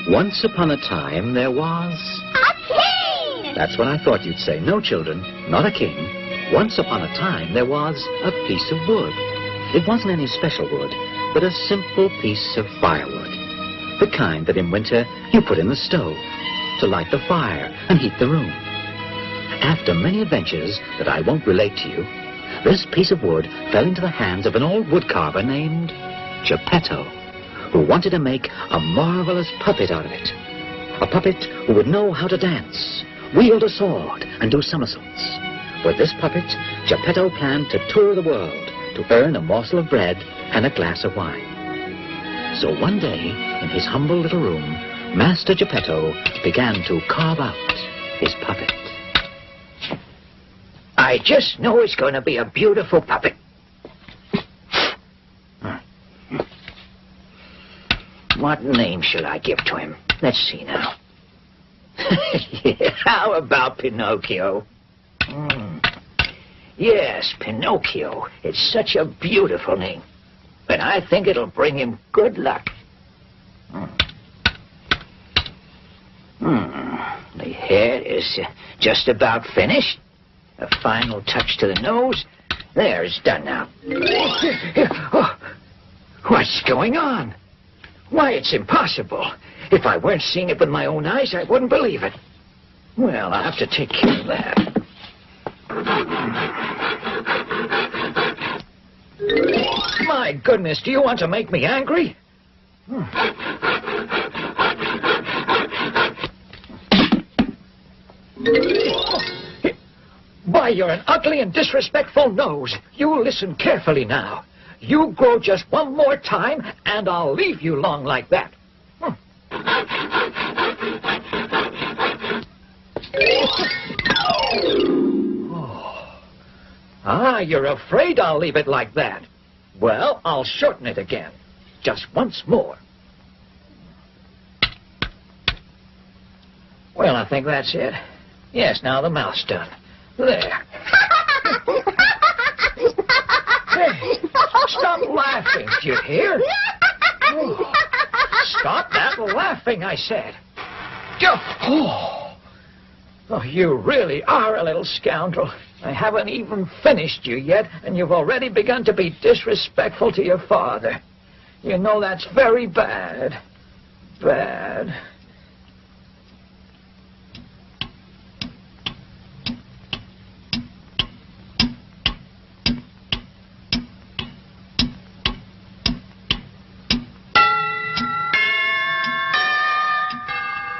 Once upon a time, there was... A king! That's what I thought you'd say. No, children, not a king. Once upon a time, there was a piece of wood. It wasn't any special wood, but a simple piece of firewood. The kind that in winter you put in the stove to light the fire and heat the room. After many adventures that I won't relate to you, this piece of wood fell into the hands of an old woodcarver named Geppetto, who wanted to make a marvelous puppet out of it. A puppet who would know how to dance, wield a sword, and do somersaults. With this puppet, Geppetto planned to tour the world to earn a morsel of bread and a glass of wine. So one day, in his humble little room, Master Geppetto began to carve out his puppet. I just know it's going to be a beautiful puppet. What name should I give to him? Let's see now. How about Pinocchio? Yes, Pinocchio. It's such a beautiful name. And I think it'll bring him good luck. The head is just about finished. A final touch to the nose. There, it's done now. Oh, what's going on? Why, it's impossible. If I weren't seeing it with my own eyes, I wouldn't believe it. Well, I'll have to take care of that. My goodness, do you want to make me angry? Why, you're an ugly and disrespectful nose. You listen carefully now. You grow just one more time, and I'll leave you long like that. Ah, you're afraid I'll leave it like that. Well, I'll shorten it again. Just once more. Well, I think that's it. Yes, now the mouth's done. There. Hey, stop laughing, do you hear? Oh, stop that laughing, I said. Oh, you really are a little scoundrel. I haven't even finished you yet, and you've already begun to be disrespectful to your father. You know that's very bad. Bad.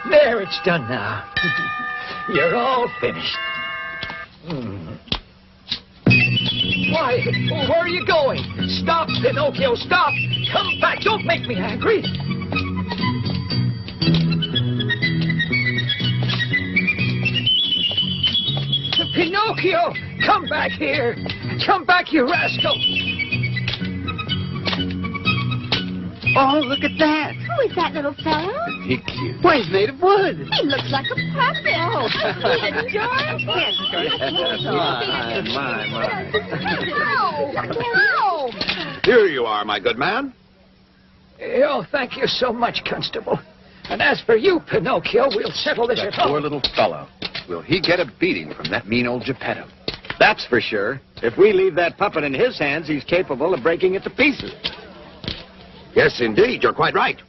There, it's done now. You're all finished. Why, where are you going? Stop, Pinocchio, stop! Come back, don't make me angry! Pinocchio, come back here! Come back, you rascal! Oh, look at that. Who is that little fellow? Pinocchio. Why, he's made of wood. He looks like a puppet. Oh, isn't he adorable? My. Here you are, my good man. Oh, thank you so much, Constable. And as for you, Pinocchio, we'll settle this at home. Poor little fellow. Will he get a beating from that mean old Geppetto? That's for sure. If we leave that puppet in his hands, he's capable of breaking it to pieces. Yes, indeed. You're quite right.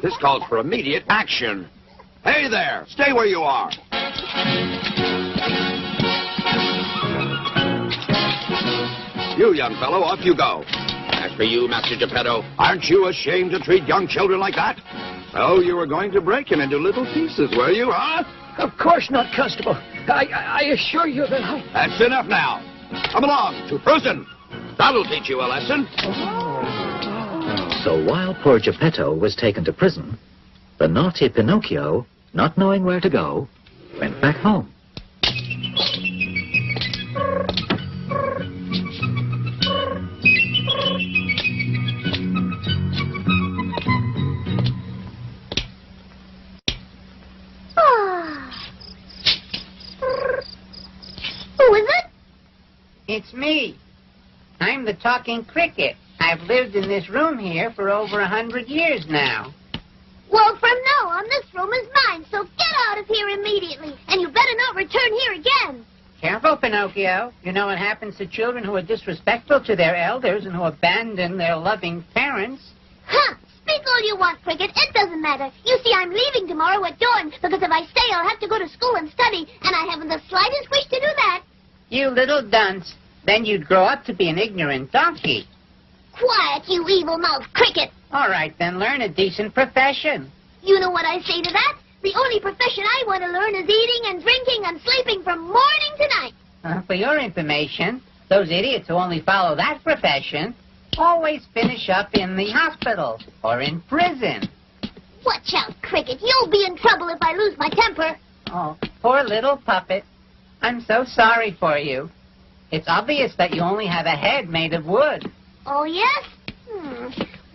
This calls for immediate action. Hey there. Stay where you are. You, young fellow, off you go. As for you, Master Geppetto, aren't you ashamed to treat young children like that? Oh, you were going to break him into little pieces, were you, huh? Of course not, Constable. I assure you that I... That's enough now. Come along to prison. That'll teach you a lesson. So while poor Geppetto was taken to prison, the naughty Pinocchio, not knowing where to go, went back home. Who is it? It's me. I'm the talking cricket. I've lived in this room here for over 100 years now. Well, from now on, Pinocchio. You know what happens to children who are disrespectful to their elders and who abandon their loving parents? Huh! Speak all you want, Cricket. It doesn't matter. You see, I'm leaving tomorrow at dawn, because if I stay, I'll have to go to school and study, and I haven't the slightest wish to do that. You little dunce. Then you'd grow up to be an ignorant donkey. Quiet, you evil-mouthed Cricket. All right, then learn a decent profession. You know what I say to that? The only profession I want to learn is eating and drinking and sleeping from morning to night. For your information, those idiots who only follow that profession always finish up in the hospital or in prison. Watch out, Cricket. You'll be in trouble if I lose my temper. Oh, poor little puppet. I'm so sorry for you. It's obvious that you only have a head made of wood. Oh, yes?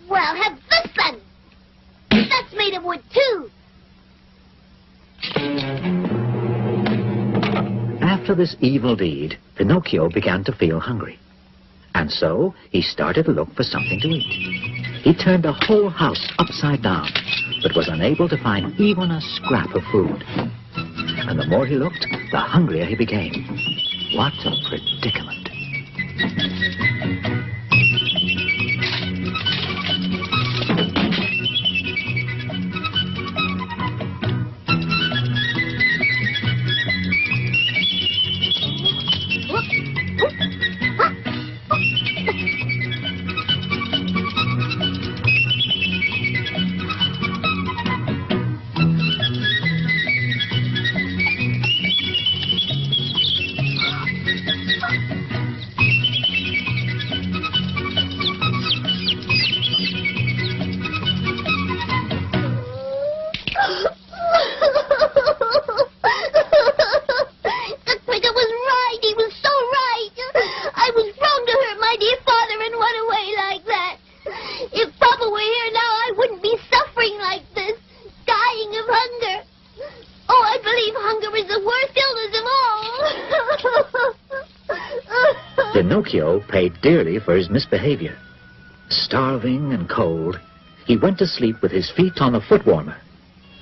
Well, have this then. That's made of wood, too. After this evil deed, Pinocchio began to feel hungry. And so he started to look for something to eat. He turned the whole house upside down, but was unable to find even a scrap of food. And the more he looked, the hungrier he became. What a predicament. Pinocchio paid dearly for his misbehavior. Starving and cold, he went to sleep with his feet on the foot warmer.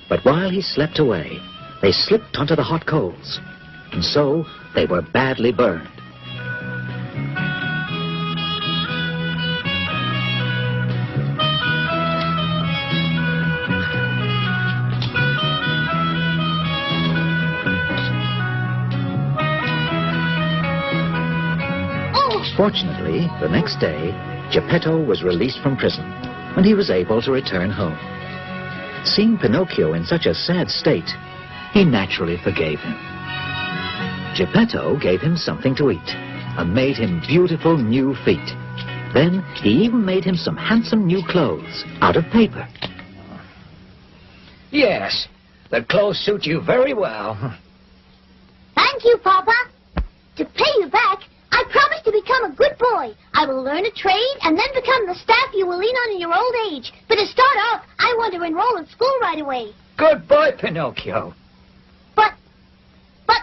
But while he slept away, they slipped onto the hot coals, and so they were badly burned. Fortunately, the next day, Geppetto was released from prison, and he was able to return home. Seeing Pinocchio in such a sad state, he naturally forgave him. Geppetto gave him something to eat, and made him beautiful new feet. Then he even made him some handsome new clothes out of paper. Yes, the clothes suit you very well. Thank you, Papa. To pay you back, I promise to become a good boy. I will learn a trade and then become the staff you will lean on in your old age. But to start off, I want to enroll in school right away. Good boy, Pinocchio. But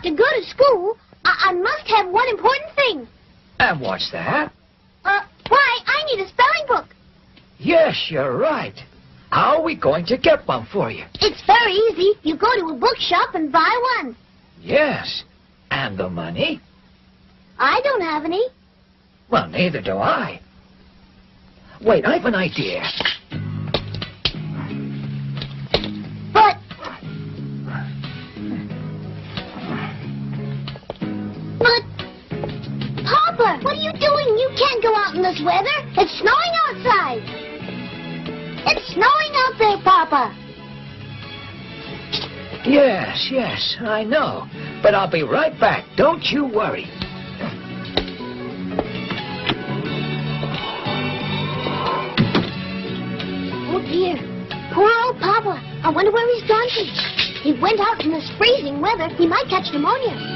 to go to school, I must have one important thing. And what's that? Why, I need a spelling book. Yes, you're right. How are we going to get one for you? It's very easy. You go to a bookshop and buy one. Yes. And the money? I don't have any. Well, neither do I. Wait, I have an idea. But, Papa, what are you doing? You can't go out in this weather. It's snowing outside. It's snowing out there, Papa. Yes, I know. But I'll be right back. Don't you worry. Oh, dear. Poor old Papa. I wonder where he's gone to. He went out in this freezing weather. He might catch pneumonia.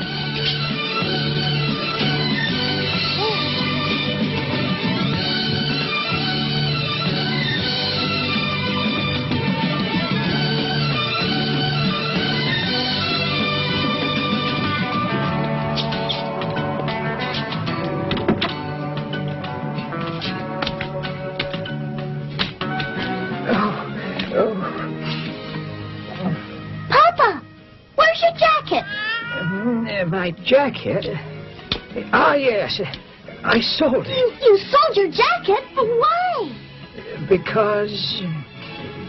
My jacket? Ah, yes. I sold it. You sold your jacket? Why? Because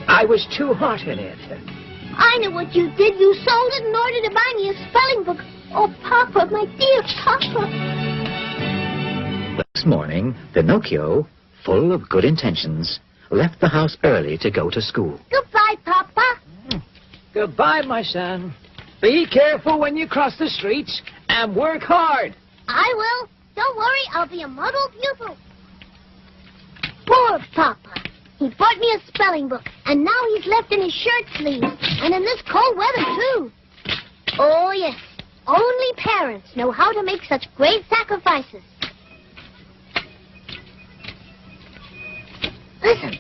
I was too hot in it. I know what you did. You sold it in order to buy me a spelling book. Oh, Papa, my dear Papa. This morning, Pinocchio, full of good intentions, left the house early to go to school. Goodbye, Papa. Goodbye, my son. Be careful when you cross the streets and work hard. I will. Don't worry, I'll be a model pupil. Poor Papa. He bought me a spelling book, and now he's left in his shirt sleeves, and in this cold weather, too. Oh, yes. Only parents know how to make such great sacrifices. Listen.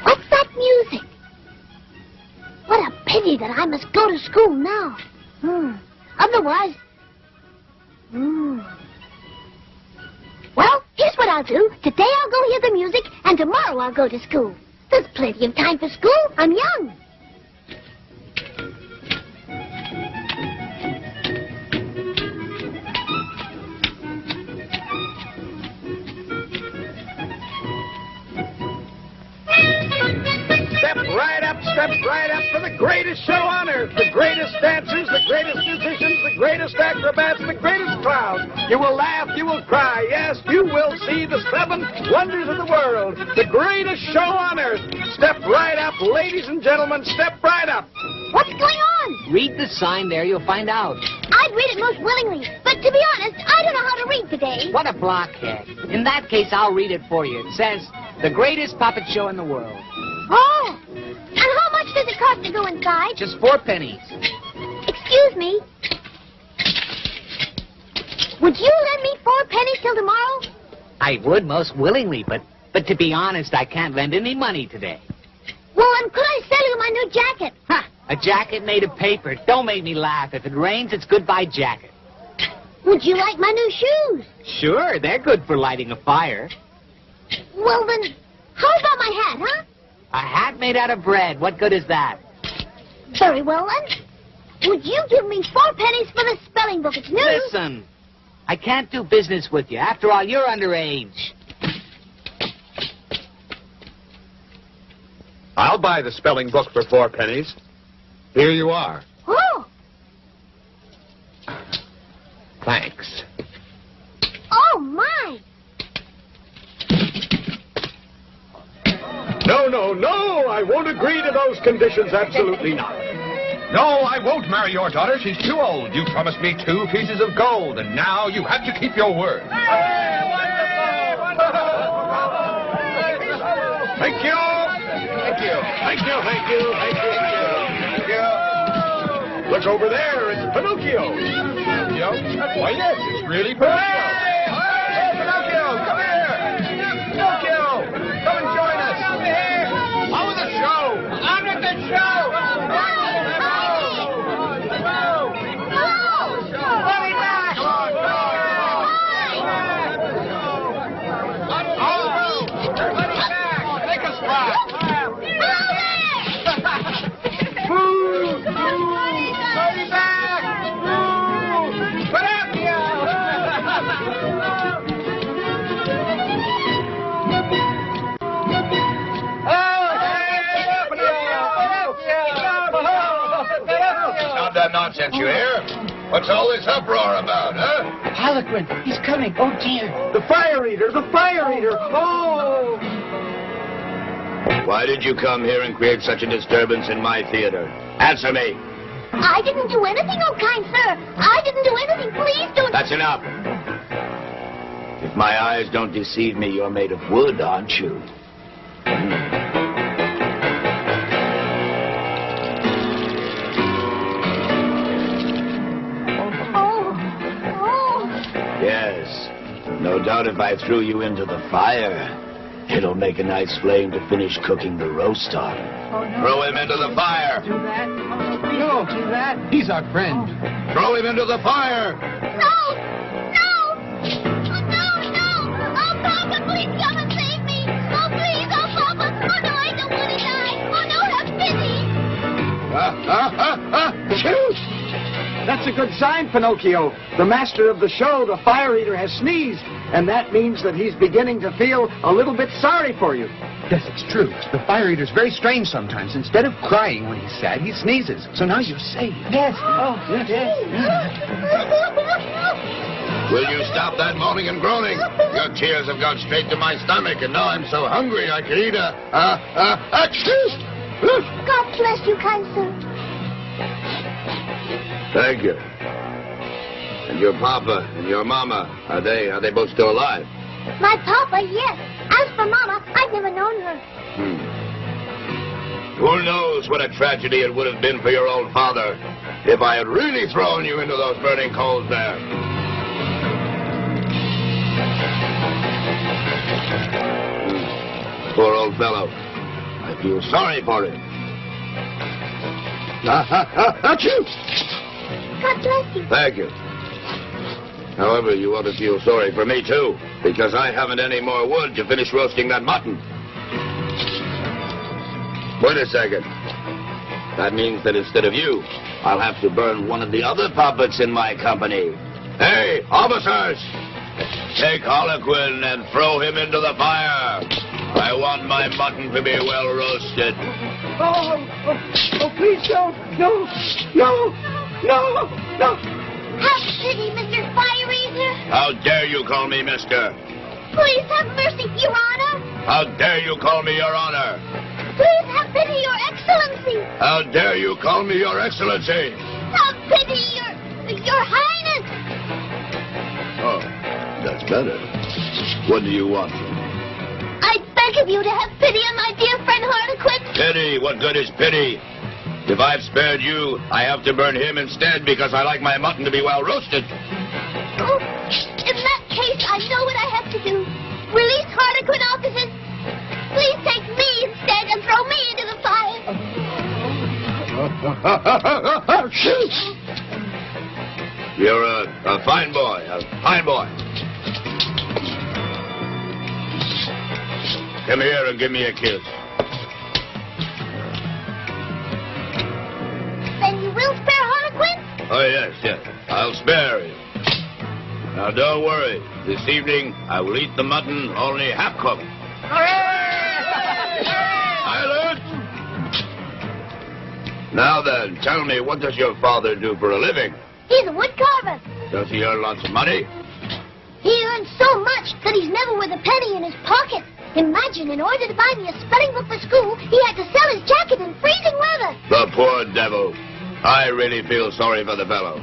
What's that music? What a pity that I must go to school now. Otherwise... Well, here's what I'll do. Today I'll go hear the music, and tomorrow I'll go to school. There's plenty of time for school. I'm young. Step right up for the greatest show on earth. The greatest dancers, the greatest musicians, the greatest acrobats, the greatest crowd. You will laugh, you will cry. Yes, you will see the 7 wonders of the world. The greatest show on earth. Step right up, ladies and gentlemen. Step right up. What's going on? Read the sign there, you'll find out. I'd read it most willingly, but to be honest, I don't know how to read today. What a blockhead. In that case, I'll read it for you. It says, the greatest puppet show in the world. Oh! And how much does it cost to go inside? Just 4 pennies. Excuse me. Would you lend me 4 pennies till tomorrow? I would most willingly, but to be honest, I can't lend any money today. Well, then could I sell you my new jacket? Ha! A jacket made of paper. Don't make me laugh. If it rains, it's goodbye jacket. Would you like my new shoes? Sure, they're good for lighting a fire. Well, then, how about my hat, huh? A hat made out of bread. What good is that? Very well, then. Would you give me 4 pennies for the spelling book? It's new. Listen, I can't do business with you. After all, you're underage. I'll buy the spelling book for 4 pennies. Here you are. Oh. Thanks. Oh, my. No, I won't agree to those conditions. Absolutely not. No, I won't marry your daughter. She's too old. You promised me 2 pieces of gold, and now you have to keep your word. Thank you. Thank you. Thank you. Thank you. Thank you. Thank you. Look over there. It's Pinocchio. Pinocchio? Why, yes, it's really Pinocchio. Hey, Pinocchio, come here. Pinocchio, come and join us. How was the show? I'm at the show. Nonsense, you hear? What's all this uproar about, huh? Harlequin, he's coming. Oh, dear. The fire eater. The fire eater. Oh! Why did you come here and create such a disturbance in my theater? Answer me. I didn't do anything, oh kind sir. I didn't do anything. Please don't... That's enough. If my eyes don't deceive me, you're made of wood, aren't you? Yes. No doubt if I threw you into the fire, it'll make a nice flame to finish cooking the roast on. Oh, no. Throw him into the fire. Do that. Oh, please don't do that. He's our friend. Throw him into the fire. No! No! Oh, no! Oh, Papa, please come and save me! Oh, please! Oh, Papa! Oh, no, I don't want to die! Oh, no, have pity! Shoot! That's a good sign, Pinocchio. The master of the show, the fire eater, has sneezed, and that means that he's beginning to feel a little bit sorry for you. Yes, it's true. The fire eater's very strange sometimes. Instead of crying when he's sad, he sneezes. So now you're safe. Yes. Oh, yes. Will you stop that moaning and groaning? Your tears have gone straight to my stomach, and now I'm so hungry I could eat God bless you, kind sir. Thank you. And your papa and your mama, are they both still alive? My papa, yes. As for Mama, I've never known her. Who knows what a tragedy it would have been for your old father if I had really thrown you into those burning coals there. Poor old fellow. I feel sorry for him. Achoo! God bless you. Thank you. However, you ought to feel sorry for me, too, because I haven't any more wood to finish roasting that mutton. Wait a second. That means that instead of you, I'll have to burn one of the other puppets in my company. Hey, officers! Take Harlequin and throw him into the fire. I want my mutton to be well roasted. Oh, please don't. No. Have pity, Mr. Fire Eater. How dare you call me mister? Please have mercy, Your Honor. How dare you call me your honor? Please have pity, Your Excellency. How dare you call me your excellency? Have pity, Your Highness. Oh, that's better. What do you want? I beg of you to have pity on my dear friend Harlequin. Pity? What good is pity? If I've spared you, I have to burn him instead because I like my mutton to be well roasted. Oh, in that case, I know what I have to do. Release Harlequin, officers. Please take me instead and throw me into the fire. You're a fine boy, a fine boy. Come here and give me a kiss. Then you will spare Harlequin? Oh, yes. I'll spare you. Now, don't worry. This evening, I will eat the mutton only half cooked. Silence! Now then, tell me, what does your father do for a living? He's a woodcarver. Does he earn lots of money? He earns so much that he's never with a penny in his pocket. Imagine, in order to buy me a spelling book for school, he had to sell his jacket in freezing weather. The poor devil. I really feel sorry for the fellow.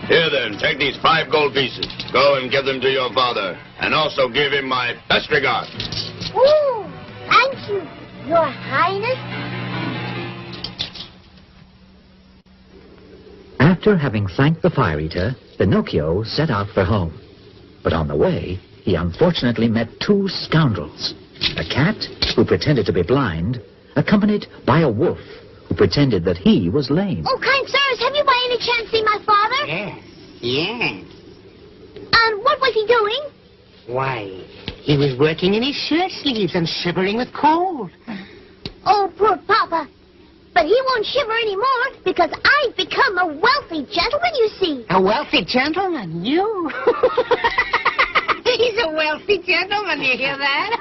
Here then, take these 5 gold pieces. Go and give them to your father. And also give him my best regards. Ooh, thank you, Your Highness. After having thanked the fire eater, Pinocchio set out for home. But on the way, he unfortunately met 2 scoundrels. A cat, who pretended to be blind, accompanied by a wolf, who pretended that he was lame. Oh, kind sirs, have you by any chance seen my father? Yes. And what was he doing? Why, he was working in his shirt sleeves and shivering with cold. Oh, poor Papa. But he won't shiver anymore because I've become a wealthy gentleman, you see. A wealthy gentleman? You? He's a wealthy gentleman, you hear that?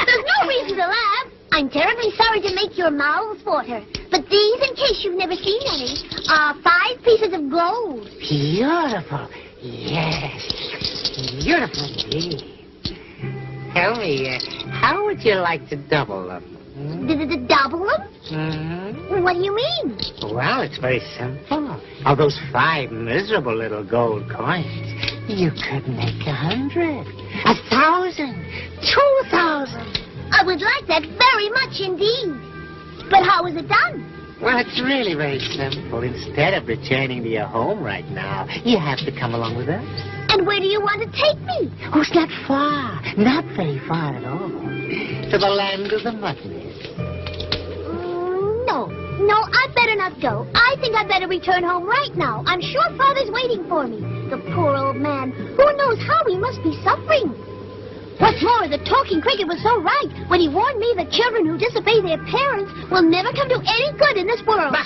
There's no reason to laugh. I'm terribly sorry to make your mouths water. But these, in case you've never seen any, are 5 pieces of gold. Beautiful. Yes. Beautiful indeed. Tell me, how would you like to double them? Double them? Mm-hmm. What do you mean? Well, it's very simple. Of those 5 miserable little gold coins, you could make 100, 1,000, 2,000. I would like that very much indeed. But how is it done? Well, it's really very simple. Instead of returning to your home right now, you have to come along with us. And where do you want to take me? Oh, it's not far. Not very far at all. To the land of the mutton. No, I'd better not go. I think I'd better return home right now. I'm sure Father's waiting for me. The poor old man. Who knows how he must be suffering? What's more, the talking cricket was so right when he warned me that children who disobey their parents will never come to any good in this world. Bah!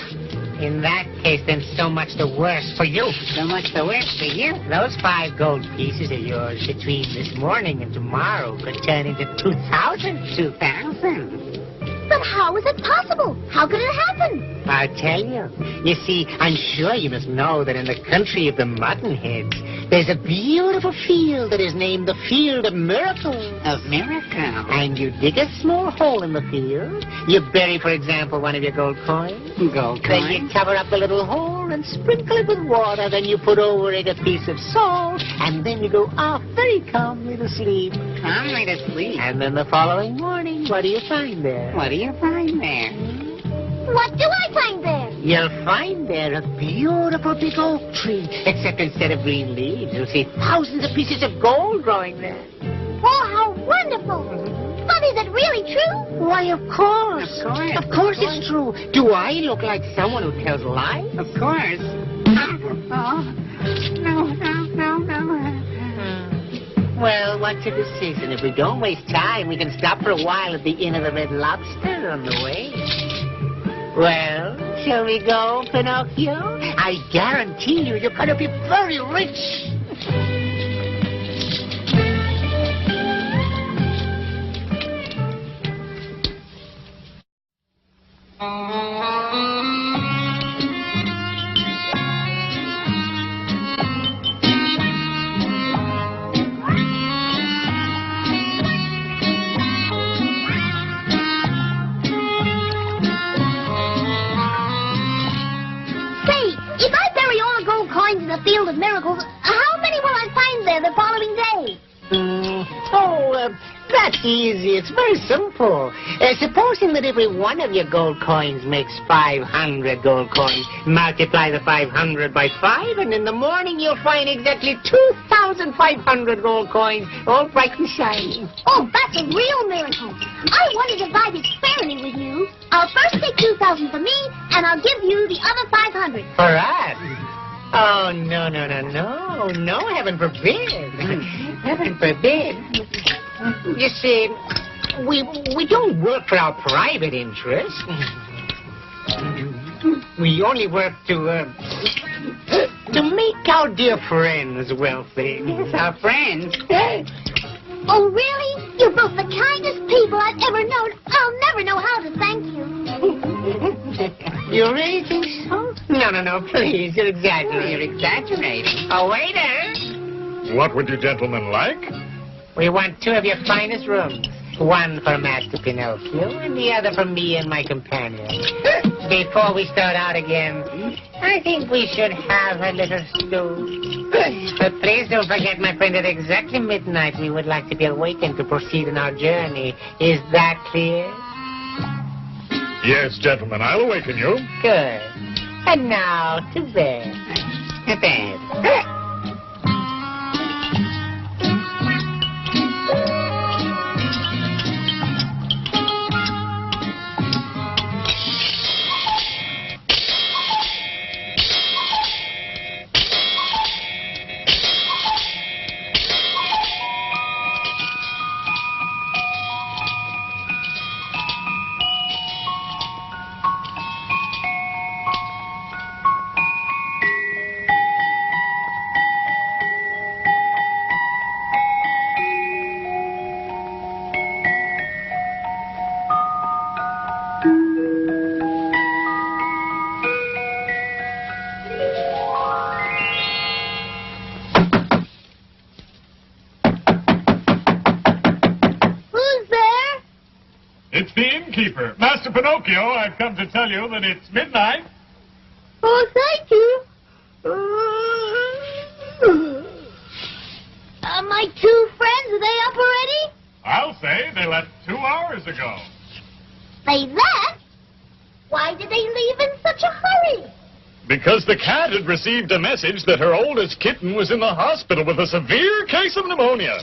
In that case, then so much the worse for you. So much the worse for you. Those 5 gold pieces of yours between this morning and tomorrow could turn into 2,000. 2,000. But how is it possible? How could it happen? I'll tell you. You see, I'm sure you must know that in the country of the Muttonheads, there's a beautiful field that is named the Field of Miracles. Of miracles. And you dig a small hole in the field. You bury, for example, one of your gold coins. Gold Then you coins. cover up the little hole and sprinkle it with water. Then you put over it a piece of salt. And then you go off very calmly to sleep. Calmly to sleep. And then the following morning, what do you find there? What do you find there? What do I find there? You'll find there a beautiful big oak tree. Except instead of green leaves, you'll see thousands of pieces of gold growing there. Oh, how wonderful! But is it really true? Why, of course. Of course. Of course it's true. Do I look like someone who tells lies? Of course. Oh, no. Well, what's your decision? If we don't waste time, we can stop for a while at the Inn of the Red Lobster on the way. Well, shall we go, Pinocchio? I guarantee you, you're going to be very rich. The Field of Miracles, how many will I find there the following day? That's easy. It's very simple. Supposing that every one of your gold coins makes 500 gold coins, multiply the 500 by 5, and in the morning you'll find exactly 2,500 gold coins, all bright and shiny. Oh, that's a real miracle. I want to divide it fairly with you. I'll first take 2,000 for me, and I'll give you the other 500. For us? Oh, no. No, heaven forbid. Heaven forbid. You see, we don't work for our private interest. We only work to make our dear friends wealthy. Yes, our friends. Oh, really? You're both the kindest people I've ever known. I'll never know how to thank you. You really think so? No, please, you're exaggerating. You're exaggerating. Oh, waiter! What would you gentlemen like? We want 2 of your finest rooms. One for Master Pinocchio and the other for me and my companion. Before we start out again, I think we should have a little stew. But please don't forget, my friend, at exactly midnight we would like to be awakened to proceed on our journey. Is that clear? Yes, gentlemen, I'll awaken you. Good. And now, to bed. To bed. It's the innkeeper. Master Pinocchio, I've come to tell you that it's midnight. Oh, thank you. My 2 friends, are they up already? I'll say they left 2 hours ago. They left? Why did they leave in such a hurry? Because the cat had received a message that her oldest kitten was in the hospital with a severe case of pneumonia.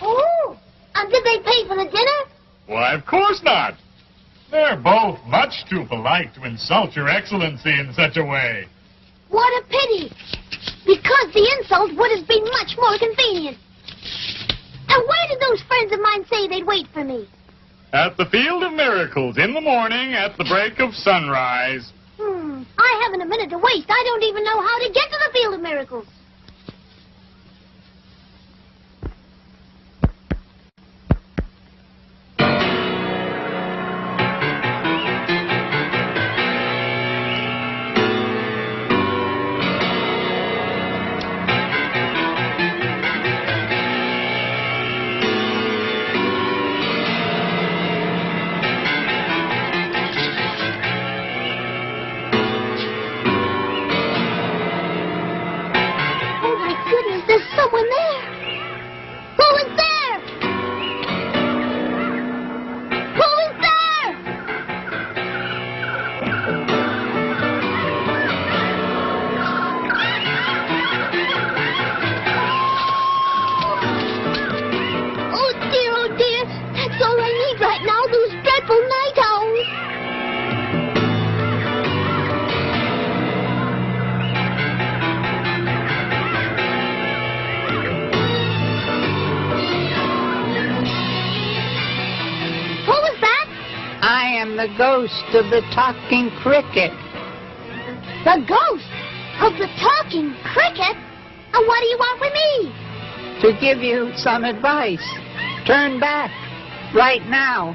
Oh, and did they pay for the dinner? Why, of course not. They're both much too polite to insult your excellency in such a way. What a pity. Because the insult would have been much more convenient. And where did those friends of mine say they'd wait for me? At the Field of Miracles in the morning at the break of sunrise. I I haven't a minute to waste. I don't even know how to get to the Field of Miracles. Someone there! Who is there? Who is there? Oh dear, that's all I need right now, those dreadful night owls. I am the ghost of the talking cricket. The ghost of the talking cricket? And what do you want with me? To give you some advice. Turn back right now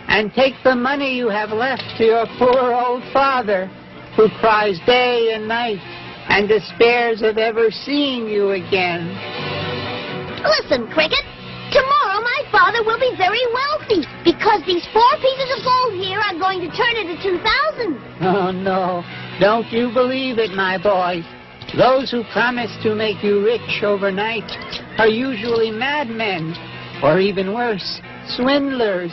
and take the money you have left to your poor old father, who cries day and night and despairs of ever seeing you again. Listen, Cricket. Tomorrow my father will be very wealthy because these 4 pieces of gold here are going to turn into 2,000. Oh, no. Don't you believe it, my boy. Those who promise to make you rich overnight are usually madmen, or even worse, swindlers.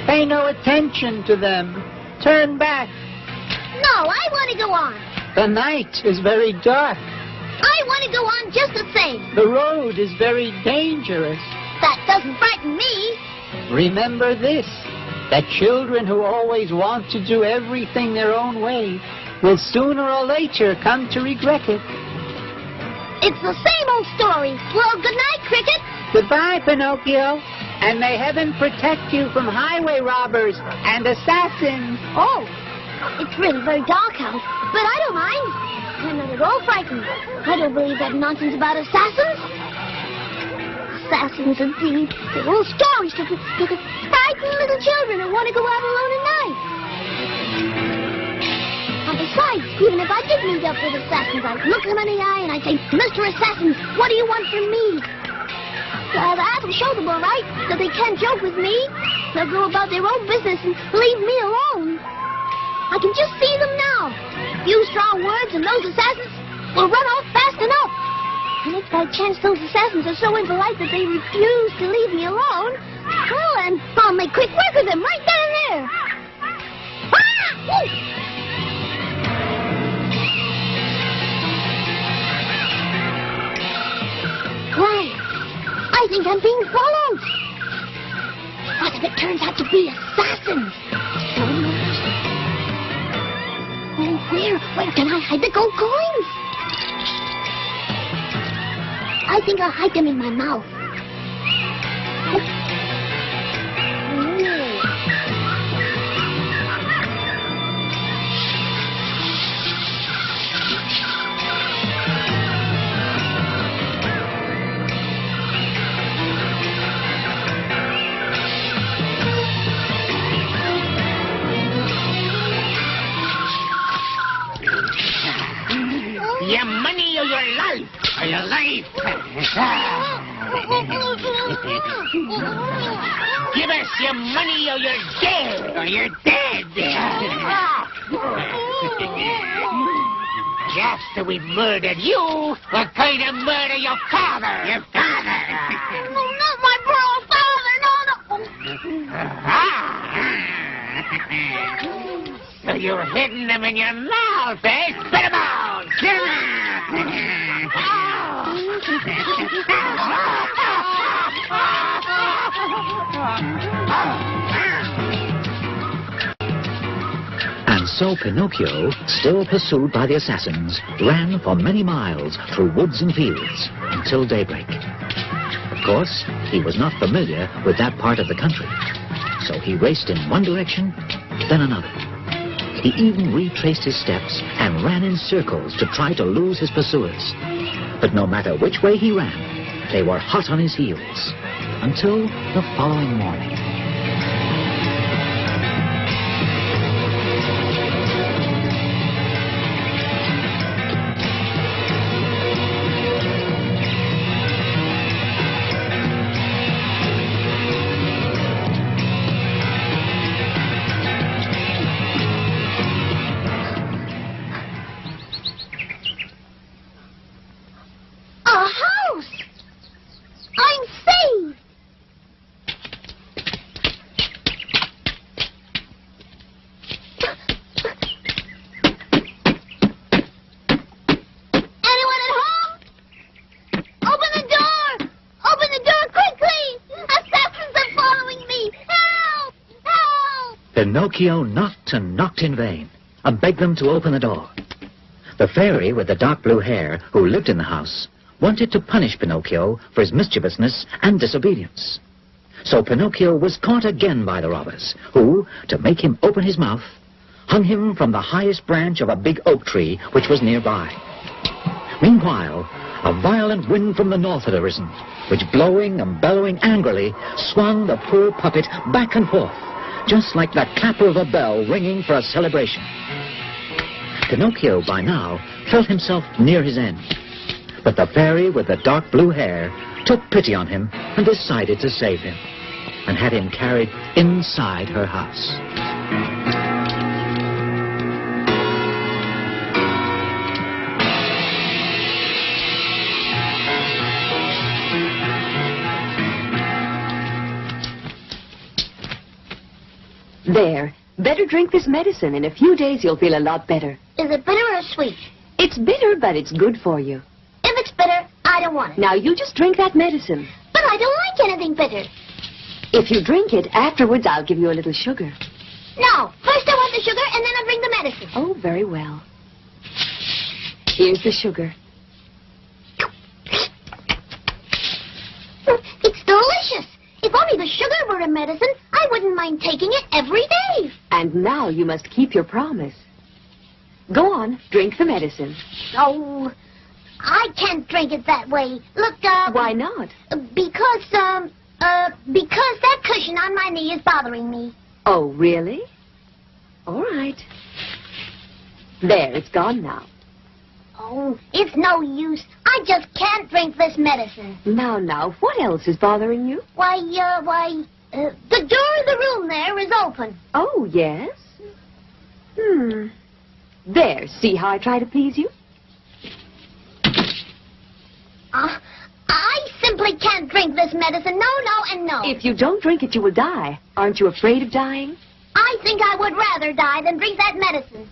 Pay no attention to them. Turn back. No, I want to go on. The night is very dark. I want to go on just the same. The road is very dangerous. That doesn't frighten me. Remember this, that children who always want to do everything their own way will sooner or later come to regret it. It's the same old story. Well, good night, Cricket. Goodbye, Pinocchio, and may heaven protect you from highway robbers and assassins. Oh, it's really very dark out, but I don't mind. I'm not at all frightened. I don't believe that nonsense about assassins. Assassins, indeed. They're all stories to frighten little children who want to go out alone at night. And besides, even if I did meet up with assassins, I'd look them in the eye and I'd say, Mr. Assassin, what do you want from me? That'll show them all right, that they can't joke with me. They'll go about their own business and leave me alone. I can just see them now. A few strong words and those assassins will run off fast enough. And if by chance those assassins are so impolite that they refuse to leave me alone, well then, I'll make quick work of them right then and there. Ah! Woo! Why, I think I'm being followed. What if it turns out to be assassins? Oh, where can I hide the gold coins? I think I'll hide them in my mouth. Your money or your life? Or your life? Give us your money or you're dead. Or you're dead. After we murdered you, we're going to murder your father. Your father. No, not my poor father, no. So you're hiding them in your mouth, eh? Spit them out! Spit them And so Pinocchio, still pursued by the assassins, ran for many miles through woods and fields until daybreak. Of course, he was not familiar with that part of the country, so he raced in one direction, then another. He even retraced his steps and ran in circles to try to lose his pursuers. But no matter which way he ran, they were hot on his heels until the following morning. Pinocchio knocked and knocked in vain, and begged them to open the door. The fairy with the dark blue hair, who lived in the house, wanted to punish Pinocchio for his mischievousness and disobedience. So Pinocchio was caught again by the robbers, who, to make him open his mouth, hung him from the highest branch of a big oak tree which was nearby. Meanwhile, a violent wind from the north had arisen, which, blowing and bellowing angrily, swung the poor puppet back and forth, just like the clapper of a bell ringing for a celebration. Pinocchio, by now, felt himself near his end. But the fairy with the dark blue hair took pity on him and decided to save him, and had him carried inside her house. There. Better drink this medicine. In a few days, you'll feel a lot better. Is it bitter or sweet? It's bitter, but it's good for you. If it's bitter, I don't want it. Now, you just drink that medicine. But I don't like anything bitter. If you drink it, afterwards, I'll give you a little sugar. No. First I want the sugar, and then I'll drink the medicine. Oh, very well. Here's the sugar. It's delicious. If only the sugar were a medicine, I wouldn't mind taking it every day. And now you must keep your promise. Go on, drink the medicine. Oh, I can't drink it that way. Look, Why not? Because that cushion on my knee is bothering me. Oh, really? All right. There, it's gone now. Oh, it's no use. I just can't drink this medicine. Now, what else is bothering you? The door of the room there is open. Oh, yes? There, see how I try to please you? I simply can't drink this medicine. No, and no. If you don't drink it, you will die. Aren't you afraid of dying? I think I would rather die than drink that medicine.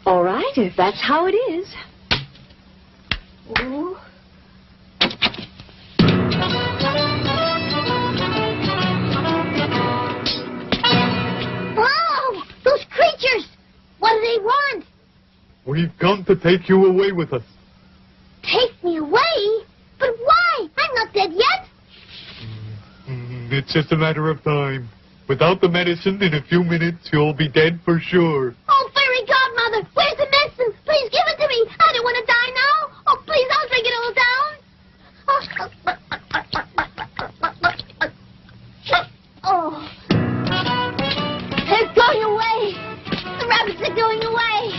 All right, if that's how it is. Ooh. Whoa! Those creatures! What do they want? We've come to take you away with us. Take me away? But why? I'm not dead yet. It's just a matter of time. Without the medicine, in a few minutes, you'll be dead for sure. Oh, fairy godmother, where's the medicine? Please give it to me. I don't want to die now. Oh, please, I'll drink it all down. Oh. They're going away. The rabbits are going away.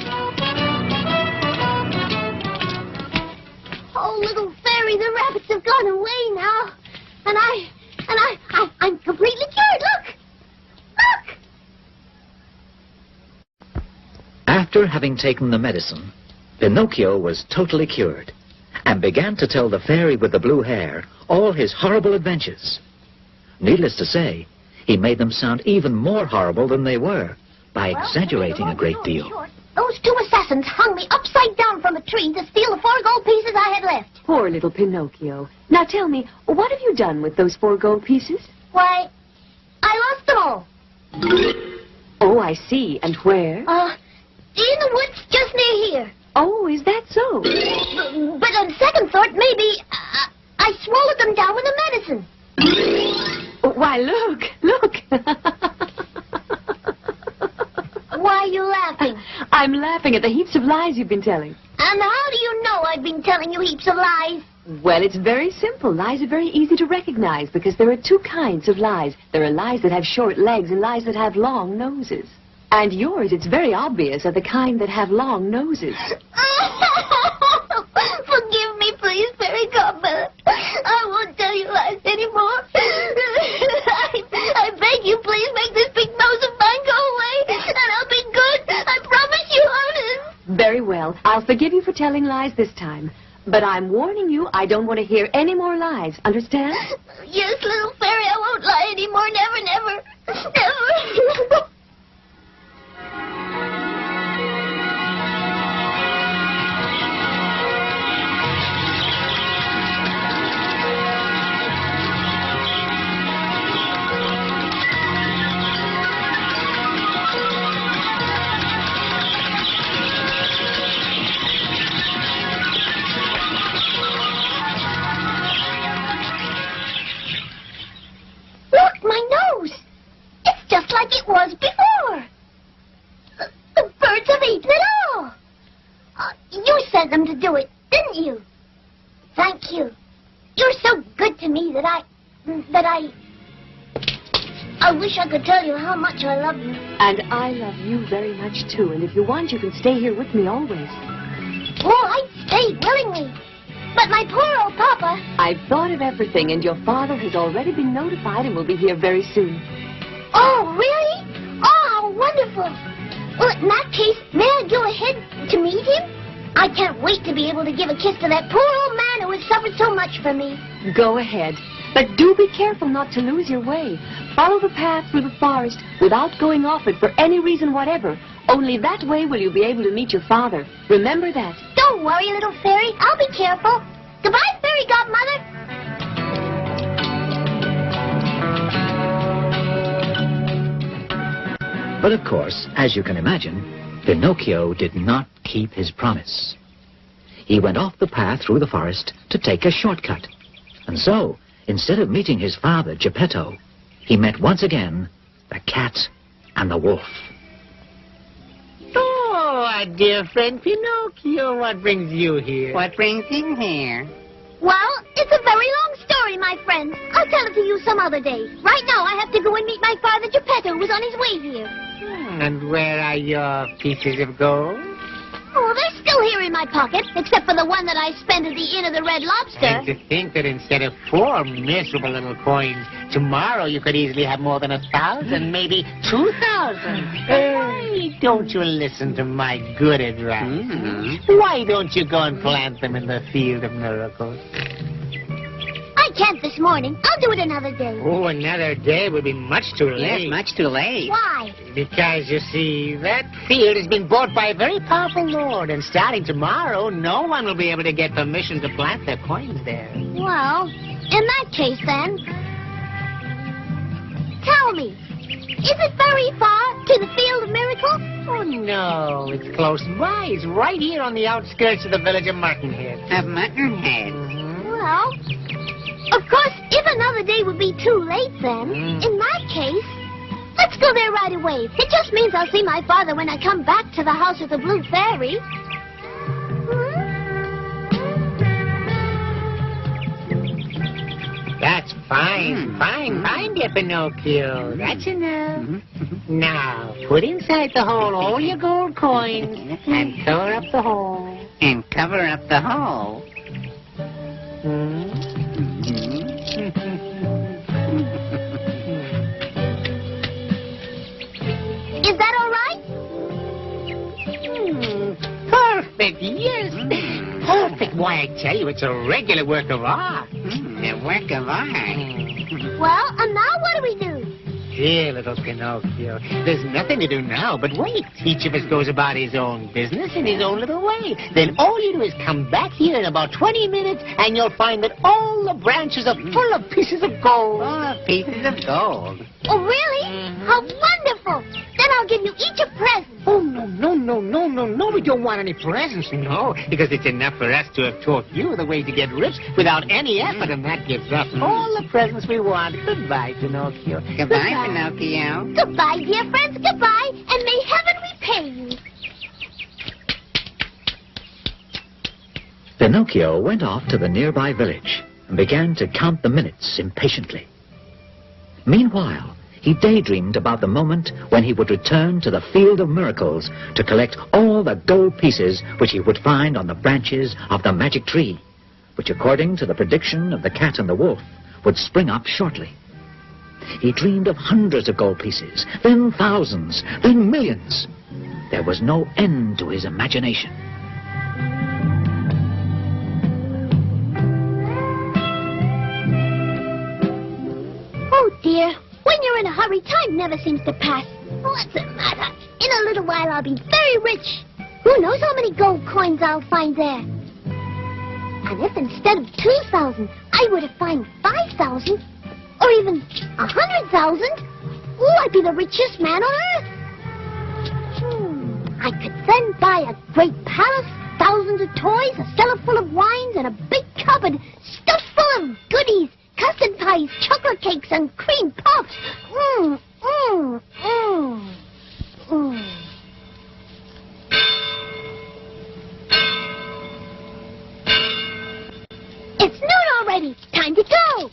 Oh, little fairy, the rabbits have gone away now. And I'm completely cured. Look. Look. After having taken the medicine, Pinocchio was totally cured, and began to tell the fairy with the blue hair all his horrible adventures. Needless to say, he made them sound even more horrible than they were, by exaggerating a great deal. Those two assassins hung me upside down from a tree to steal the 4 gold pieces I had left. Poor little Pinocchio. Now tell me, what have you done with those 4 gold pieces? Why, I lost them all. Oh, I see. And where? In the woods just near here. Oh, is that so? But on second thought, maybe I swallowed them down with the medicine. Why, look. Why, are you laughing? I'm laughing at the heaps of lies you've been telling. And how do you know I've been telling you heaps of lies? Well, it's very simple. Lies are very easy to recognize because there are two kinds of lies. There are lies that have short legs and lies that have long noses. And yours, it's very obvious, are the kind that have long noses. Forgive me, please, Fairy Godmother. I won't tell you lies anymore. I beg you, please, make this big nose of mine go away, and I'll be good. I promise you, honest. Very well. I'll forgive you for telling lies this time. But I'm warning you, I don't want to hear any more lies. Understand? Yes, little fairy, I won't lie anymore. Never, never, never. Look, my nose. It's just like it was before. The birds have eaten it all. You sent them to do it, didn't you? Thank you. You're so good to me that I wish I could tell you how much I love you. And I love you very much, too. And if you want, you can stay here with me always. Oh, I'd stay willingly. But my poor old papa... I've thought of everything, and your father has already been notified and will be here very soon. Oh, really? Oh, how wonderful. Well, in that case, may I go ahead to meet him? I can't wait to be able to give a kiss to that poor old man who has suffered so much for me. Go ahead. But do be careful not to lose your way. Follow the path through the forest without going off it for any reason whatever. Only that way will you be able to meet your father. Remember that. Don't worry, little fairy. I'll be careful. Goodbye, Fairy Godmother. But of course, as you can imagine, Pinocchio did not keep his promise. He went off the path through the forest to take a shortcut. And so, instead of meeting his father, Geppetto, he met once again the cat and the wolf. Oh, our dear friend Pinocchio, what brings you here? What brings him here? Well, it's a very long story, my friend. I'll tell it to you some other day. Right now, I have to go and meet my father, Geppetto, who's on his way here. And where are your pieces of gold? Oh, they're still here in my pocket, except for the one that I spent at the Inn of the Red Lobster. And to think that instead of 4 miserable little coins, tomorrow you could easily have more than 1,000, maybe 2,000. Why don't you listen to my good advice? Why don't you go and plant them in the field of miracles? I can't this morning. I'll do it another day. Oh, another day would be much too late. Yes, much too late. Why? Because, you see, that field has been bought by a very powerful lord, and starting tomorrow, no one will be able to get permission to plant their coins there. Well, in that case, then, tell me, is it very far to the Field of Miracles? Oh, no, it's close by. It's right here on the outskirts of the village of Martinhead. Of Muttonhead. Well, of course, if another day would be too late, then, in that case, let's go there right away. It just means I'll see my father when I come back to the house of the Blue Fairy. That's fine, fine, dear Pinocchio. That's enough. Now, put inside the hole all your gold coins and cover up the hole. And cover up the hole. Is that all right? Perfect, yes. Perfect. Why, I tell you, it's a regular work of art. A work of art. Well, and now what do we do? Dear little Pinocchio, there's nothing to do now but wait. Each of us goes about his own business in his own little way. Then all you do is come back here in about 20 minutes, and you'll find that all the branches are full of pieces of gold. Full of pieces of gold. Oh, really? How wonderful! Then I'll give you each a present. Oh, no, we don't want any presents, no, because it's enough for us to have taught you the way to get rich without any effort, and that gives us all the presents we want. Goodbye, Pinocchio. Goodbye, Pinocchio. Goodbye, dear friends, goodbye, and may heaven repay Pinocchio went off to the nearby village and began to count the minutes impatiently. Meanwhile, he daydreamed about the moment when he would return to the Field of Miracles to collect all the gold pieces which he would find on the branches of the magic tree, which, according to the prediction of the cat and the wolf, would spring up shortly. He dreamed of hundreds of gold pieces, then thousands, then millions. There was no end to his imagination. Oh, dear. When you're in a hurry, time never seems to pass. What's the matter? In a little while, I'll be very rich. Who knows how many gold coins I'll find there? And if instead of 2,000, I were to find 5,000, or even 100,000, I'd be the richest man on earth. I could then buy a great palace, thousands of toys, a cellar full of wines, and a big cupboard stuffed full of goodies, custard pies, chocolate cakes, and cream puffs. It's noon already. Time to go.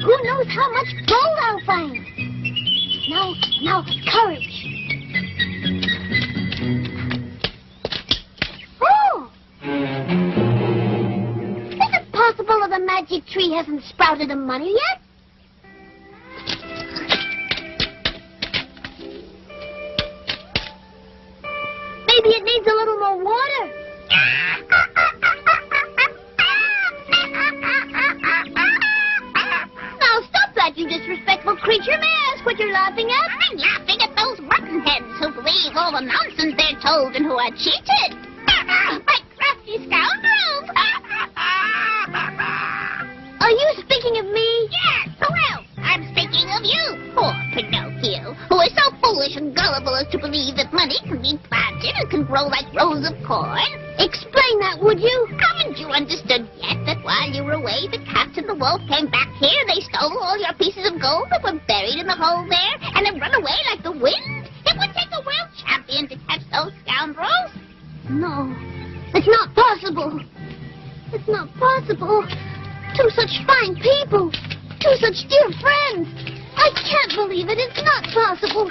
Who knows how much gold I'll find? Now, courage. Oh! Is it possible that the magic tree hasn't sprouted the money yet? Maybe it needs a little more water. You disrespectful creature, may I ask what you're laughing at? I'm laughing at those muttonheads who believe all the nonsense they're told and who are cheated. Like crafty scoundrels. Are you speaking of me? Yes, who else? I'm speaking of you, poor Pinocchio, who is so foolish and gullible as to believe that money can be planted and can grow like rows of corn. Explain that, would you? Haven't you understood yet that while you were away, the cat and the wolf came back here, they stole all your pieces of gold that were buried in the hole there, and have run away like the wind? It would take a world champion to catch those scoundrels. No, it's not possible. It's not possible. Two such fine people. Two such dear friends. I can't believe it. It's not possible.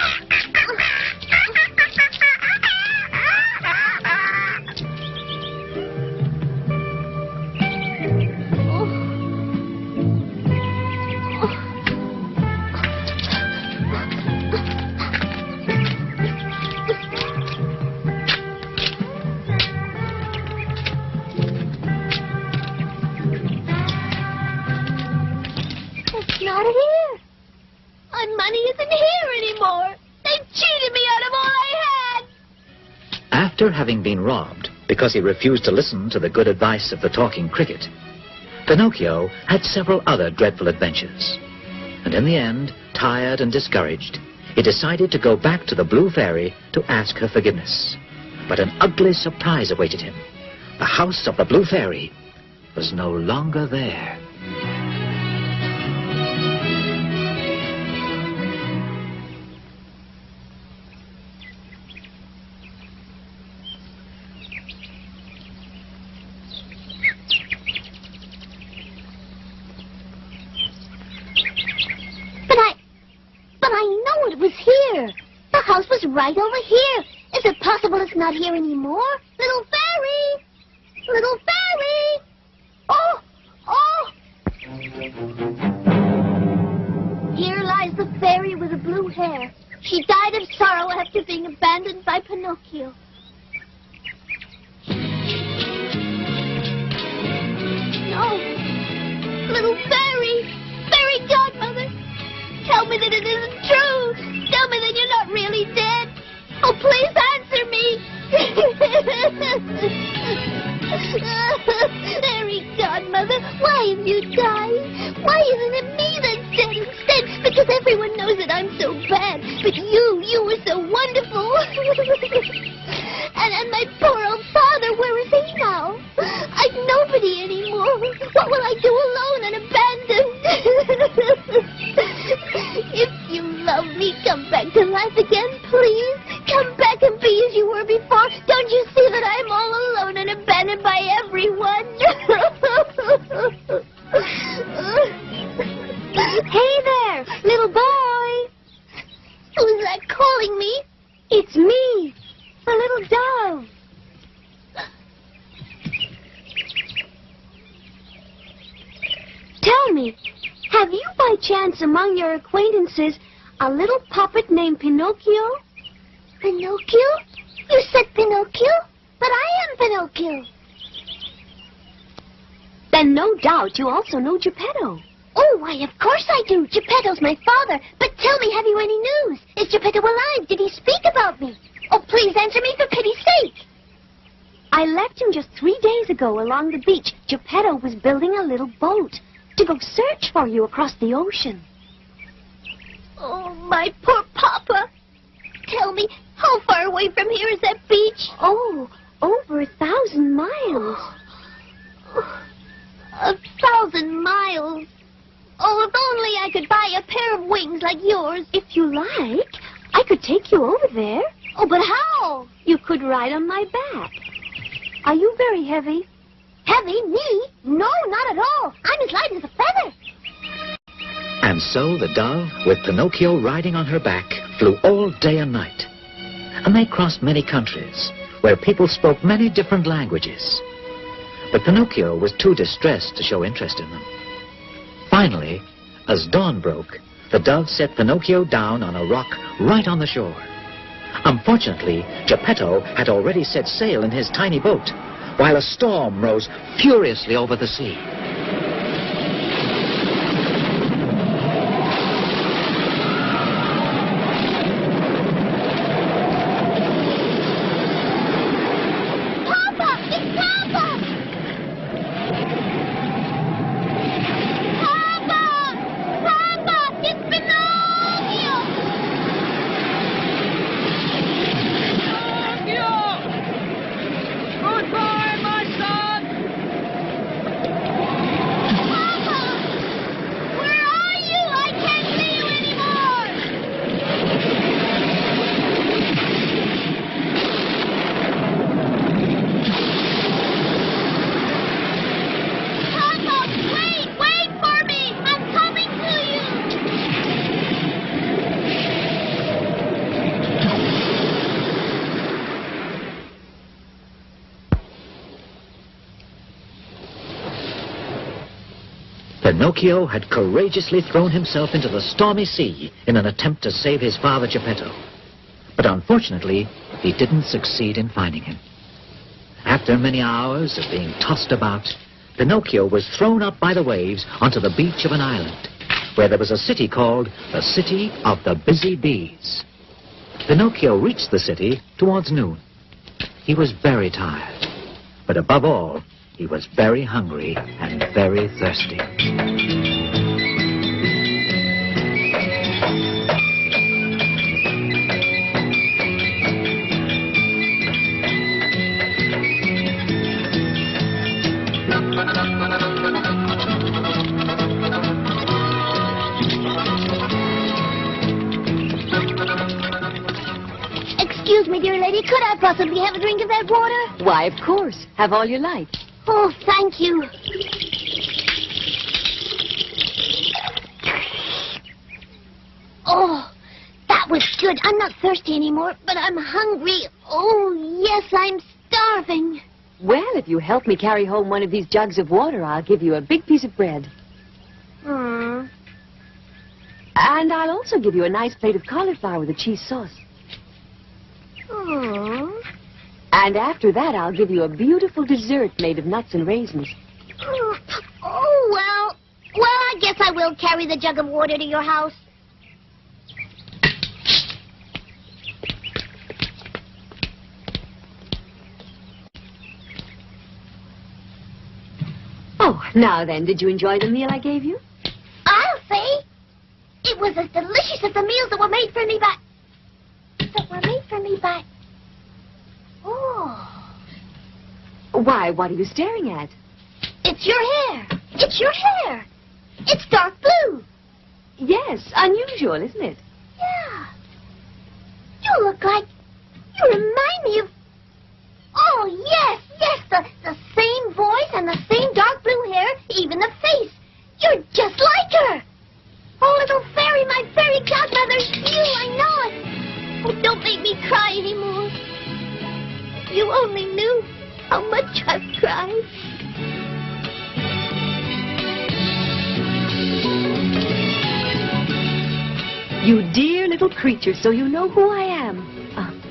Not here. My money isn't here anymore. They've cheated me out of all I had. After having been robbed because he refused to listen to the good advice of the talking cricket, Pinocchio had several other dreadful adventures. And in the end, tired and discouraged, he decided to go back to the Blue Fairy to ask her forgiveness. But an ugly surprise awaited him. The house of the Blue Fairy was no longer there. But I know it was here. The house was right over here. Is it possible it's not here anymore? Little fairy! Little fairy! Oh! Oh! Here lies the fairy with the blue hair. She died of sorrow after being abandoned by Pinocchio. No! Little fairy! Fairy godmother! Tell me that it isn't true! Tell me that you're not really dead! Oh, please answer me! Fairy godmother, why have you died? Why isn't it me that's instead, because everyone knows that I'm so bad. But you were so wonderful. and my poor old father, where is he now? I've nobody anymore. What will I do alone and abandoned? If you love me, come back to life again, please. Come back and be as you were before. Don't you see that I'm all alone and abandoned by everyone? Hey there, little boy. Who's that calling me? It's me, the little dove. Tell me, have you by chance among your acquaintances a little puppet named Pinocchio? Pinocchio? You said Pinocchio? But I am Pinocchio. Then no doubt you also know Geppetto. Oh, why, of course I do. Geppetto's my father. But tell me, have you any news? Is Geppetto alive? Did he speak about me? Oh, please answer me for pity's sake. I left him just 3 days ago along the beach. Geppetto was building a little boat to go search for you across the ocean. Oh, my poor papa. Tell me, how far away from here is that beach? Oh, over 1,000 miles. 1,000 miles. Oh, if only I could buy a pair of wings like yours. If you like, I could take you over there. Oh, but how? You could ride on my back. Are you very heavy? Heavy? Me? No, not at all. I'm as light as a feather. And so the dove, with Pinocchio riding on her back, flew all day and night. And they crossed many countries, where people spoke many different languages. But Pinocchio was too distressed to show interest in them. Finally, as dawn broke, the dove set Pinocchio down on a rock right on the shore. Unfortunately, Geppetto had already set sail in his tiny boat, while a storm rose furiously over the sea. Pinocchio had courageously thrown himself into the stormy sea in an attempt to save his father Geppetto. But unfortunately, he didn't succeed in finding him. After many hours of being tossed about, Pinocchio was thrown up by the waves onto the beach of an island, where there was a city called the City of the Busy Bees. Pinocchio reached the city towards noon. He was very tired, but above all, he was very hungry and very thirsty. Excuse me, dear lady, could I possibly have a drink of that water? Why, of course. Have all you like. Oh, thank you. Oh, that was good. I'm not thirsty anymore, but I'm hungry. Oh, yes, I'm starving. Well, if you help me carry home one of these jugs of water, I'll give you a big piece of bread. Hmm. And I'll also give you a nice plate of cauliflower with a cheese sauce. Hmm. And after that, I'll give you a beautiful dessert made of nuts and raisins. Oh, well, I guess I will carry the jug of water to your house. Oh, now then, did you enjoy the meal I gave you? I'll say. It was as delicious as the meals that were made for me by... Oh. Why, what are you staring at? It's your hair. It's your hair. It's dark blue. Yes, unusual, isn't it? Yeah. You look like... You remind me of... Oh, yes, the same voice and the same dark blue hair, even the face. You're just like her. Oh, little fairy, my fairy godmother, you, I know it. Oh, don't make me cry anymore. If you only knew how much I've cried. You dear little creature, so you know who I am.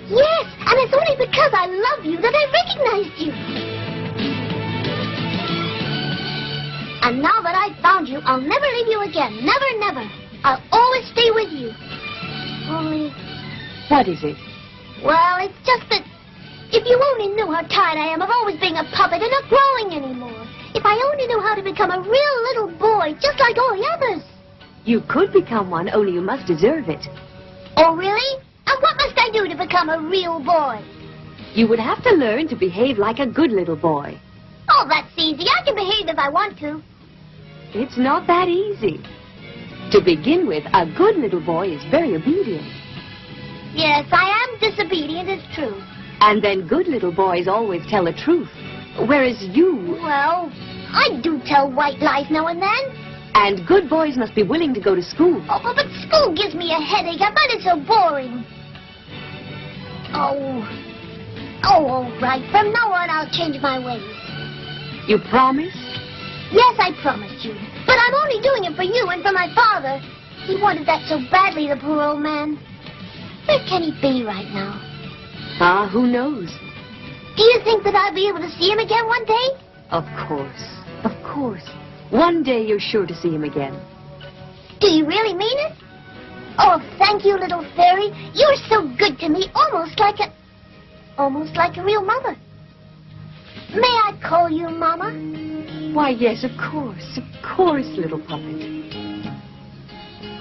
Yes, and it's only because I love you that I recognized you. And now that I've found you, I'll never leave you again. Never, never. I'll always stay with you. Only... What is it? Well, it's just that if you only knew how tired I am of always being a puppet and not growing anymore. If I only knew how to become a real little boy, just like all the others. You could become one, only you must deserve it. Oh, really? And what must I do to become a real boy? You would have to learn to behave like a good little boy. Oh, that's easy. I can behave if I want to. It's not that easy. To begin with, a good little boy is very obedient. Yes, I am disobedient, it's true. And then good little boys always tell the truth. Whereas you... Well, I do tell white lies now and then. And good boys must be willing to go to school. Oh, but school gives me a headache. I find it so boring. Oh, all right. From now on, I'll change my ways. You promise? Yes, I promised you. But I'm only doing it for you and for my father. He wanted that so badly, the poor old man. Where can he be right now? Ah, who knows? Do you think that I'll be able to see him again one day? Of course. Of course. One day you're sure to see him again. Do you really mean it? Oh, thank you, little fairy. You're so good to me, almost like a real mother. May I call you Mama? Why, yes, of course, little puppet.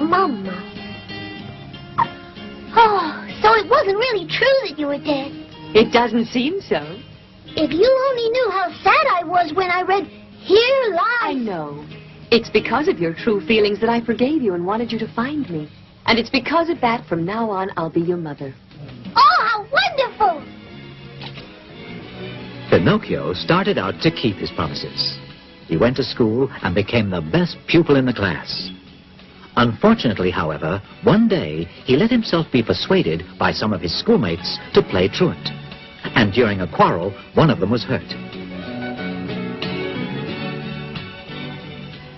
Mama. Oh, so it wasn't really true that you were dead. It doesn't seem so. If you only knew how sad I was when I read Here Lies... I know. It's because of your true feelings that I forgave you and wanted you to find me. And it's because of that, from now on, I'll be your mother. Oh, how wonderful! Pinocchio started out to keep his promises. He went to school and became the best pupil in the class. Unfortunately, however, one day he let himself be persuaded by some of his schoolmates to play truant. And during a quarrel, one of them was hurt.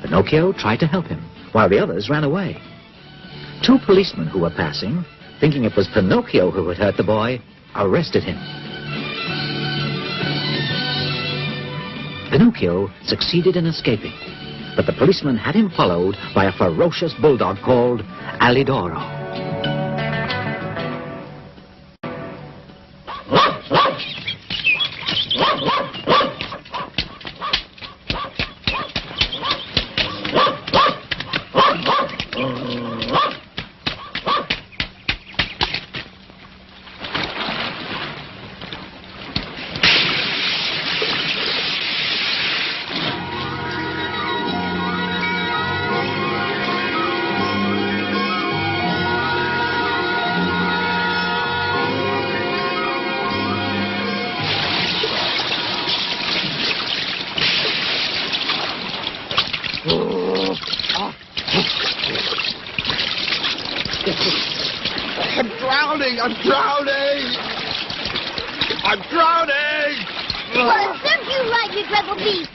Pinocchio tried to help him, while the others ran away. Two policemen who were passing, thinking it was Pinocchio who had hurt the boy, arrested him. Pinocchio succeeded in escaping, but the policeman had him followed by a ferocious bulldog called Alidoro. I'm drowning! I'm drowning! I'm drowning! Well, it serves you right, you dreadful beast.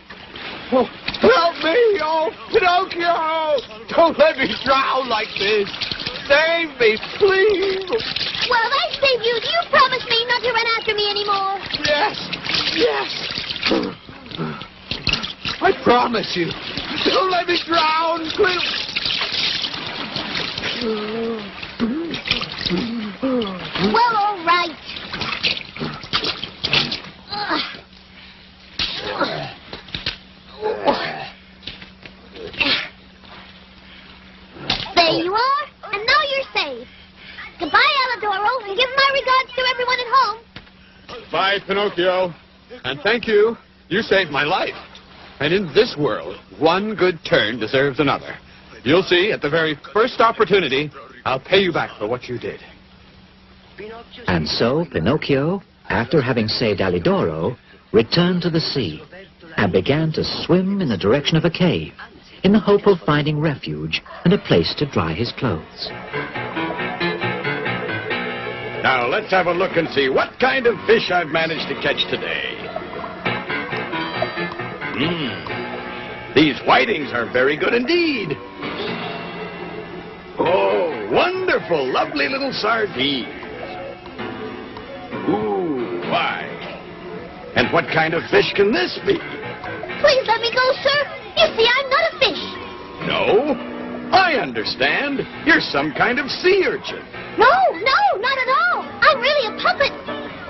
Oh, help me! Oh, Pinocchio! Don't let me drown like this! Save me, please! Well, if I save you, do you promise me not to run after me anymore? Yes! I promise you! Don't let me drown! Well, all right. There you are. Goodbye, Pinocchio. And thank you. You saved my life. And in this world, one good turn deserves another. You'll see, at the very first opportunity, I'll pay you back for what you did. And so Pinocchio, after having saved Alidoro, returned to the sea and began to swim in the direction of a cave in the hope of finding refuge and a place to dry his clothes. Now, let's have a look and see what kind of fish I've managed to catch today. These whitings are very good indeed. Oh, wonderful, lovely little sardines. Ooh, why? And what kind of fish can this be? Please let me go, sir. You see, I'm not a fish. No, I understand. You're some kind of sea urchin. No, not at all. I'm really a puppet.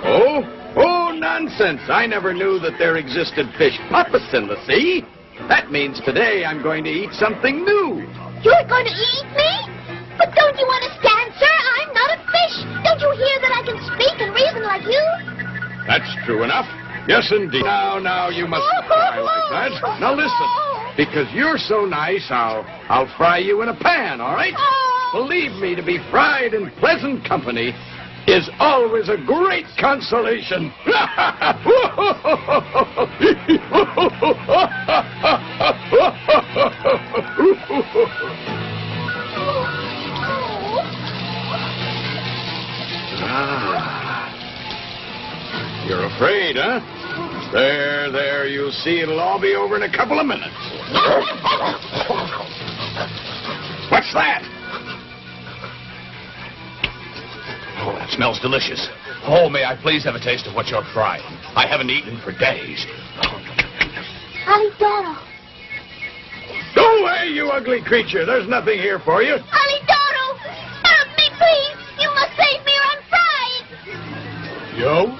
Oh, nonsense. I never knew that there existed fish puppets in the sea. That means today I'm going to eat something new. You're going to eat me? But don't you understand, sir? I'm not a fish. Don't you hear that I can speak and reason like you? That's true enough. Yes, indeed. Now, you mustn't cry like that. Now, listen. Because you're so nice, I'll fry you in a pan, all right? Believe me, to be fried in pleasant company is always a great consolation. You're afraid, huh? There, you'll see it'll all be over in a couple of minutes. What's that? Oh, that smells delicious. Oh, may I please have a taste of what you're frying? I haven't eaten for days. Alidoro. Go away, you ugly creature. There's nothing here for you. Alidoro! Help me, please! You must save me or I'm fried! Yo?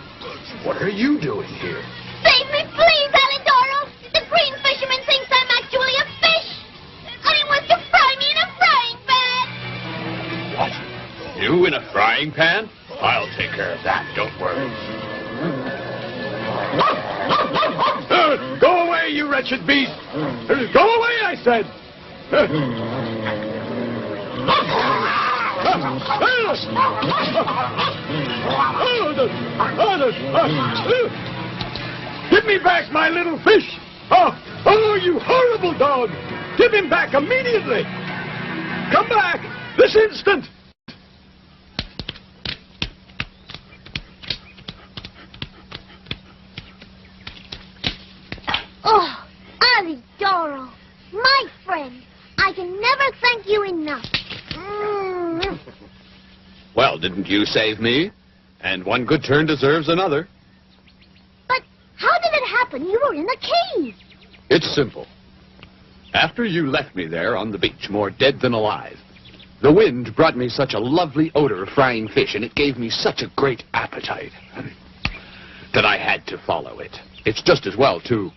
What are you doing here? Save me, please, Alidoro! The green fisherman thinks I'm actually a fish! And he wants to fry me in a frying pan! What? You in a frying pan? I'll take care of that. Don't worry. Go away, you wretched beast! Go away, I said! Give me back my little fish! Oh, you horrible dog! Give him back immediately! Come back this instant! Oh, Alidoro, my friend, I can never thank you enough. Well, didn't you save me? And one good turn deserves another. But how did it happen? You were in the cave. It's simple. After you left me there on the beach, more dead than alive, the wind brought me such a lovely odor of frying fish, and it gave me such a great appetite that I had to follow it. It's just as well, too,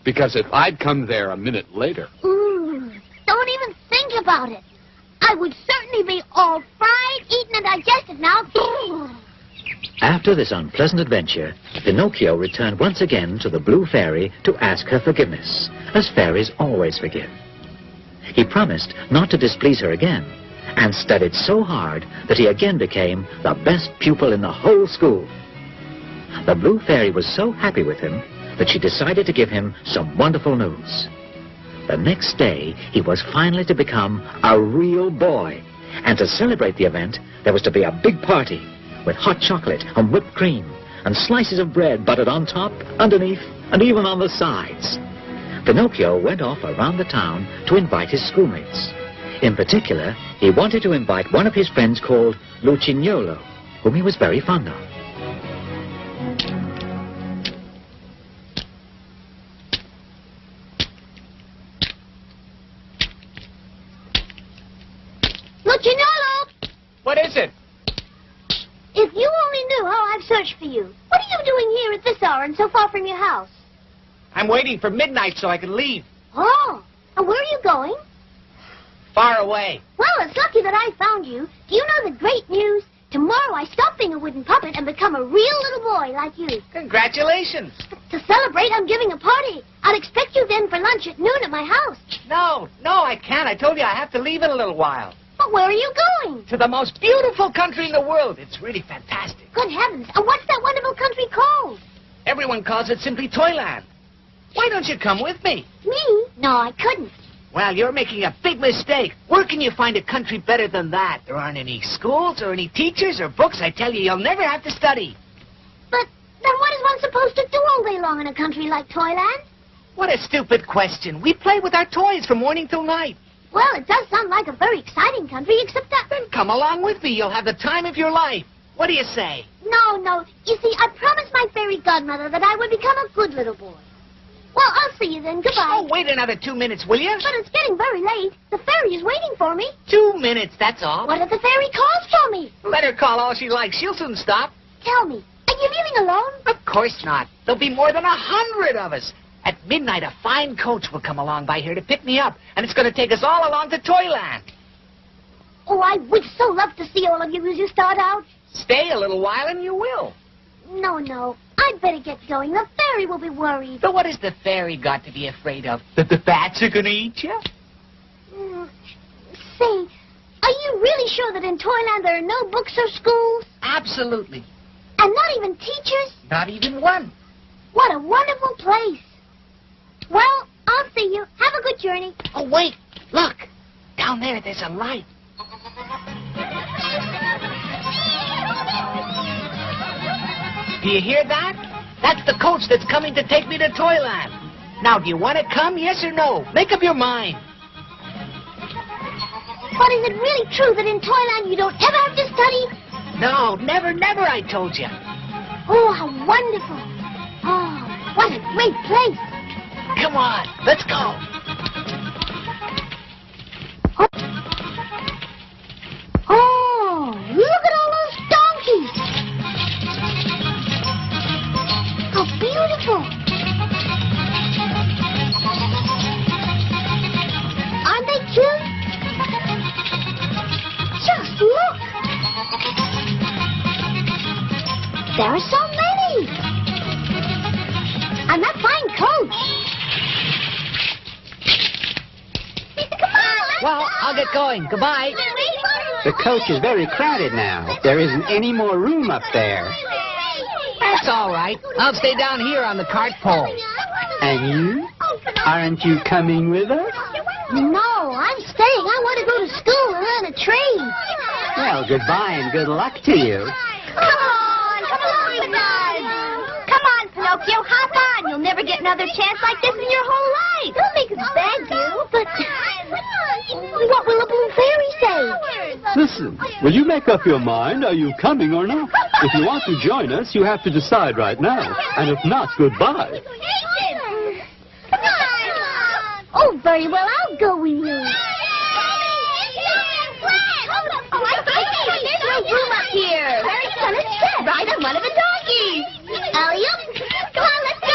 because if I'd come there a minute later... Don't even think about it. I would certainly be all fried, eaten, and digested now. After this unpleasant adventure, Pinocchio returned once again to the Blue Fairy to ask her forgiveness, as fairies always forgive. He promised not to displease her again, and studied so hard that he again became the best pupil in the whole school. The Blue Fairy was so happy with him that she decided to give him some wonderful news. The next day, he was finally to become a real boy. And to celebrate the event, there was to be a big party with hot chocolate and whipped cream and slices of bread buttered on top, underneath, and even on the sides. Pinocchio went off around the town to invite his schoolmates. In particular, he wanted to invite one of his friends called Lucignolo, whom he was very fond of. Lucignolo! What is it? If you only knew how I've searched for you. What are you doing here at this hour and so far from your house? I'm waiting for midnight so I can leave. Oh, and where are you going? Far away. Well, it's lucky that I found you. Do you know the great news? Tomorrow I stop being a wooden puppet and become a real little boy like you. Congratulations. To celebrate, I'm giving a party. I'll expect you then for lunch at noon at my house. No, I can't. I told you I have to leave in a little while. But where are you going? To the most beautiful country in the world. It's really fantastic. Good heavens. And what's that wonderful country called? Everyone calls it simply Toyland. Why don't you come with me? Me? No, I couldn't. Well, you're making a big mistake. Where can you find a country better than that? There aren't any schools or any teachers or books. I tell you, you'll never have to study. But then what is one supposed to do all day long in a country like Toyland? What a stupid question. We play with our toys from morning till night. Well, it does sound like a very exciting country, except that... Then come along with me. You'll have the time of your life. What do you say? No. You see, I promised my fairy godmother that I would become a good little boy. Well, I'll see you then. Goodbye. Oh, wait another 2 minutes, will you? But it's getting very late. The fairy is waiting for me. 2 minutes, that's all. What if the fairy calls for me? Let her call all she likes. She'll soon stop. Tell me, are you leaving alone? Of course not. There'll be more than 100 of us. At midnight, a fine coach will come along by here to pick me up, and it's going to take us all along to Toyland. Oh, I would so love to see all of you as you start out. Stay a little while and you will. No. I'd better get going. The fairy will be worried. But what has the fairy got to be afraid of? That the bats are going to eat you? Say, are you really sure that in Toyland there are no books or schools? Absolutely. And not even teachers? Not even one. What a wonderful place. Well, I'll see you. Have a good journey. Oh, wait. Look. Down there, there's a light. Do you hear that? That's the coach that's coming to take me to Toyland. Now, do you want to come, yes or no? Make up your mind. But is it really true that in Toyland you don't ever have to study? No, never, I told you. Oh, how wonderful. Oh, what a great place. Come on, let's go. Oh, look at all those donkeys. How beautiful. Aren't they cute? Just look. There are so many. And that fine coach. Come on. Well, I'll get going. Goodbye. The coach is very crowded now. There isn't any more room up there. That's all right. I'll stay down here on the cart pole. And you? Aren't you coming with us? No, I'm staying. I want to go to school and learn a trade. Well, goodbye and good luck to you. Come on, Pinocchio, hop on. You'll never get another chance like this in your whole life. Don't make us beg you. But what will the blue fairy say? Listen, will you make up your mind? Are you coming or not? If you want to join us, you have to decide right now. And if not, goodbye. Oh, very well, I'll go with you. There's no room up here. Where are you going to sit? Right on one of the donkeys. Alley-oop. Come on, let's go.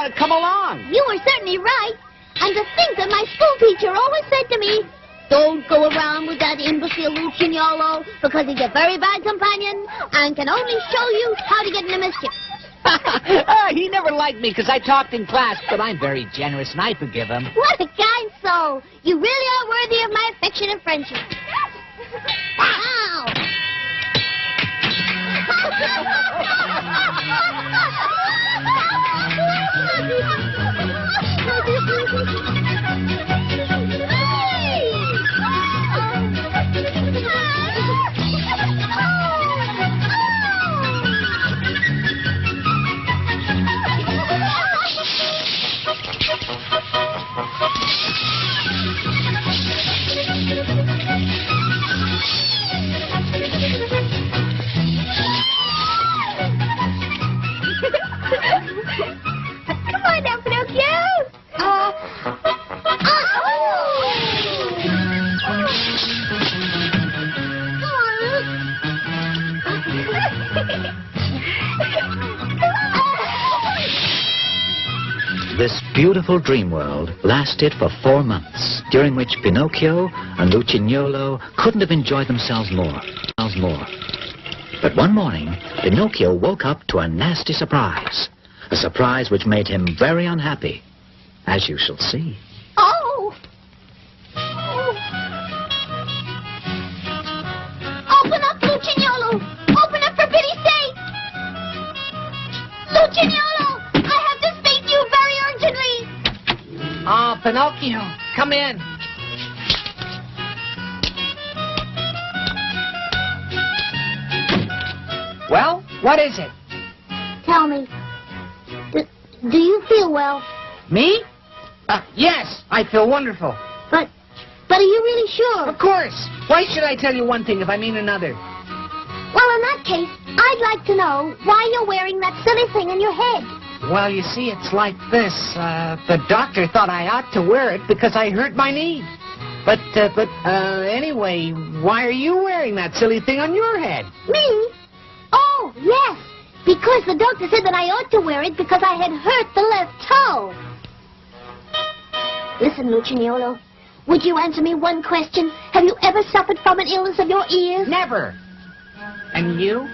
want to come along. You were certainly right. And to think that my school teacher always said to me, don't go around with that imbecile Lucignolo because he's a very bad companion and can only show you how to get into mischief. He never liked me because I talked in class, but I'm very generous and I forgive him. What a kind soul. You really are worthy of my affection and friendship. Wow. Come on now, Pinocchio. This beautiful dream world lasted for 4 months, during which Pinocchio and Lucignolo couldn't have enjoyed themselves more. But one morning, Pinocchio woke up to a nasty surprise. A surprise which made him very unhappy, as you shall see. Oh! Open up, Lucignolo! Open up for pity's sake! Lucignolo! I have to speak to you very urgently! Oh, Pinocchio, come in. Well, what is it? Tell me, do you feel well? Me? Yes, I feel wonderful. But are you really sure? Of course. Why should I tell you one thing if I mean another? Well, in that case, I'd like to know why you're wearing that silly thing on your head. Well, you see, it's like this. The doctor thought I ought to wear it because I hurt my knee. But anyway, why are you wearing that silly thing on your head? Me? Oh, yes. Because the doctor said that I ought to wear it because I had hurt the left toe. Listen, Lucignolo, would you answer me one question? Have you ever suffered from an illness of your ears? Never. And you?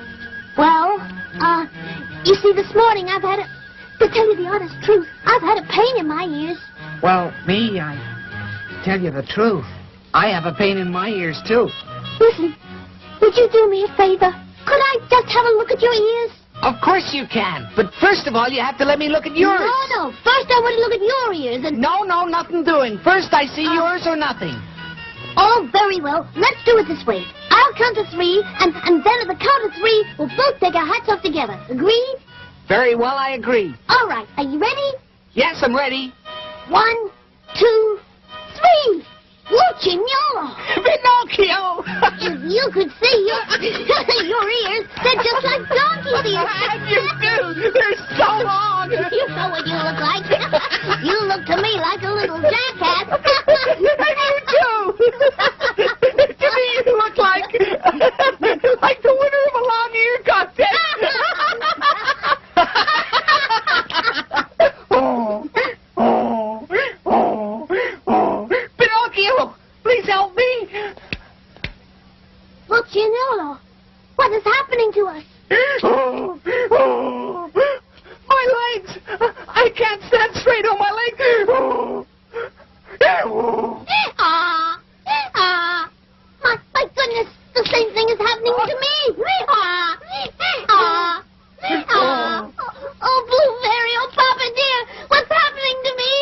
Well, you see, this morning I've had to tell you the honest truth, I've had a pain in my ears. Well, me, I tell you the truth. I have a pain in my ears, too. Listen, would you do me a favor? Could I just have a look at your ears? Of course you can. But first of all, you have to let me look at yours. No. First I want to look at your ears and... No, nothing doing. First I see yours or nothing. Oh, very well. Let's do it this way. I'll count to 3, and then at the count of 3, we'll both take our hats off together. Agreed? Very well, I agree. All right. Are you ready? Yes, I'm ready. 1, 2, 3. Lucignolo! Pinocchio! If you could see your ears, they're just like donkey's ears. You do! They're so long! You know what you look like. You look to me like a little jackass. And you do! To me, you look like the winner of a long-ear contest. Pinocchio, please help me. Lucignolo, what is happening to us? My legs! I can't stand straight on my legs. My goodness, the same thing is happening to me. Oh, Blueberry, oh, Papa dear, what's happening to me?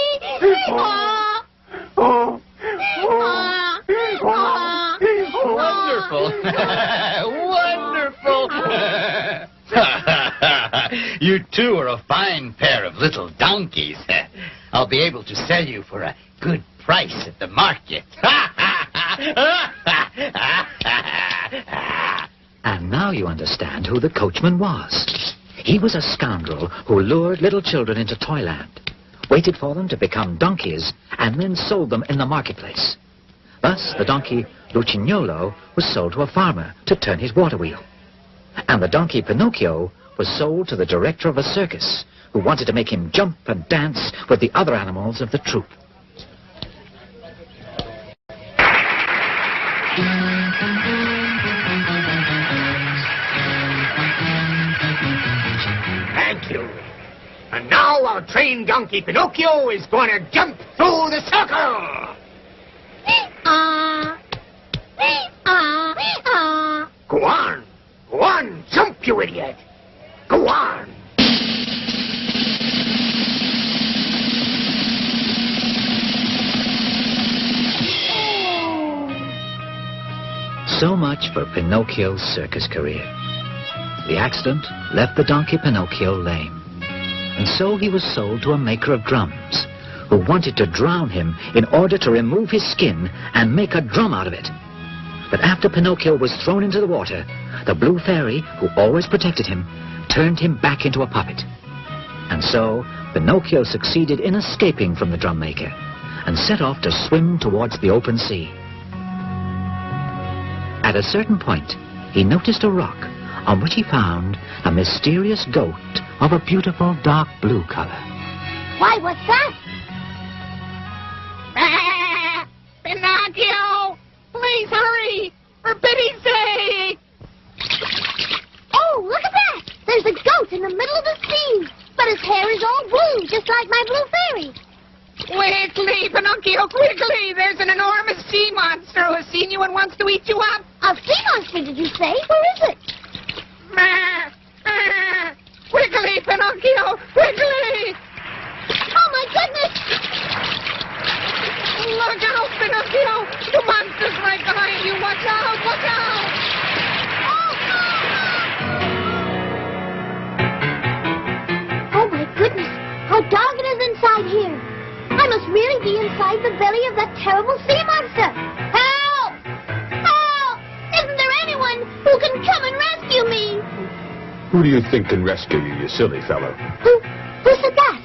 Wonderful! You two are a fine pair of little donkeys. I'll be able to sell you for a good price at the market. And now you understand who the coachman was. He was a scoundrel who lured little children into Toyland, waited for them to become donkeys, and then sold them in the marketplace. Thus, the donkey Lucignolo was sold to a farmer to turn his water wheel. And the donkey Pinocchio was sold to the director of a circus, who wanted to make him jump and dance with the other animals of the troop. Thank you. And now our trained donkey Pinocchio is going to jump through the circle. Go on. Go on, jump, you idiot. Go on. So much for Pinocchio's circus career. The accident left the donkey Pinocchio lame. And so he was sold to a maker of drums, who wanted to drown him in order to remove his skin and make a drum out of it. But after Pinocchio was thrown into the water, the blue fairy, who always protected him, turned him back into a puppet. And so Pinocchio succeeded in escaping from the drum maker and set off to swim towards the open sea. At a certain point, he noticed a rock on which he found a mysterious goat of a beautiful dark blue color. Why, what's that? Pinocchio! Please hurry! For pity's sake! Oh, look at that! There's a goat in the middle of the sea, but his hair is all blue, just like my blue fairy. Quickly, Pinocchio, quickly! There's an enormous sea monster who has seen you and wants to eat you up! A sea monster, did you say? Where is it? Quickly, Pinocchio! Quickly! Oh, my goodness! Look out, Pinocchio! The monster's right behind you! Watch out! Watch out! Oh, my goodness! How dark it is inside here! I must really be inside the belly of that terrible sea monster! Help! Help! Isn't there anyone who can come and rescue me? Who do you think can rescue you, you silly fellow? Who said that?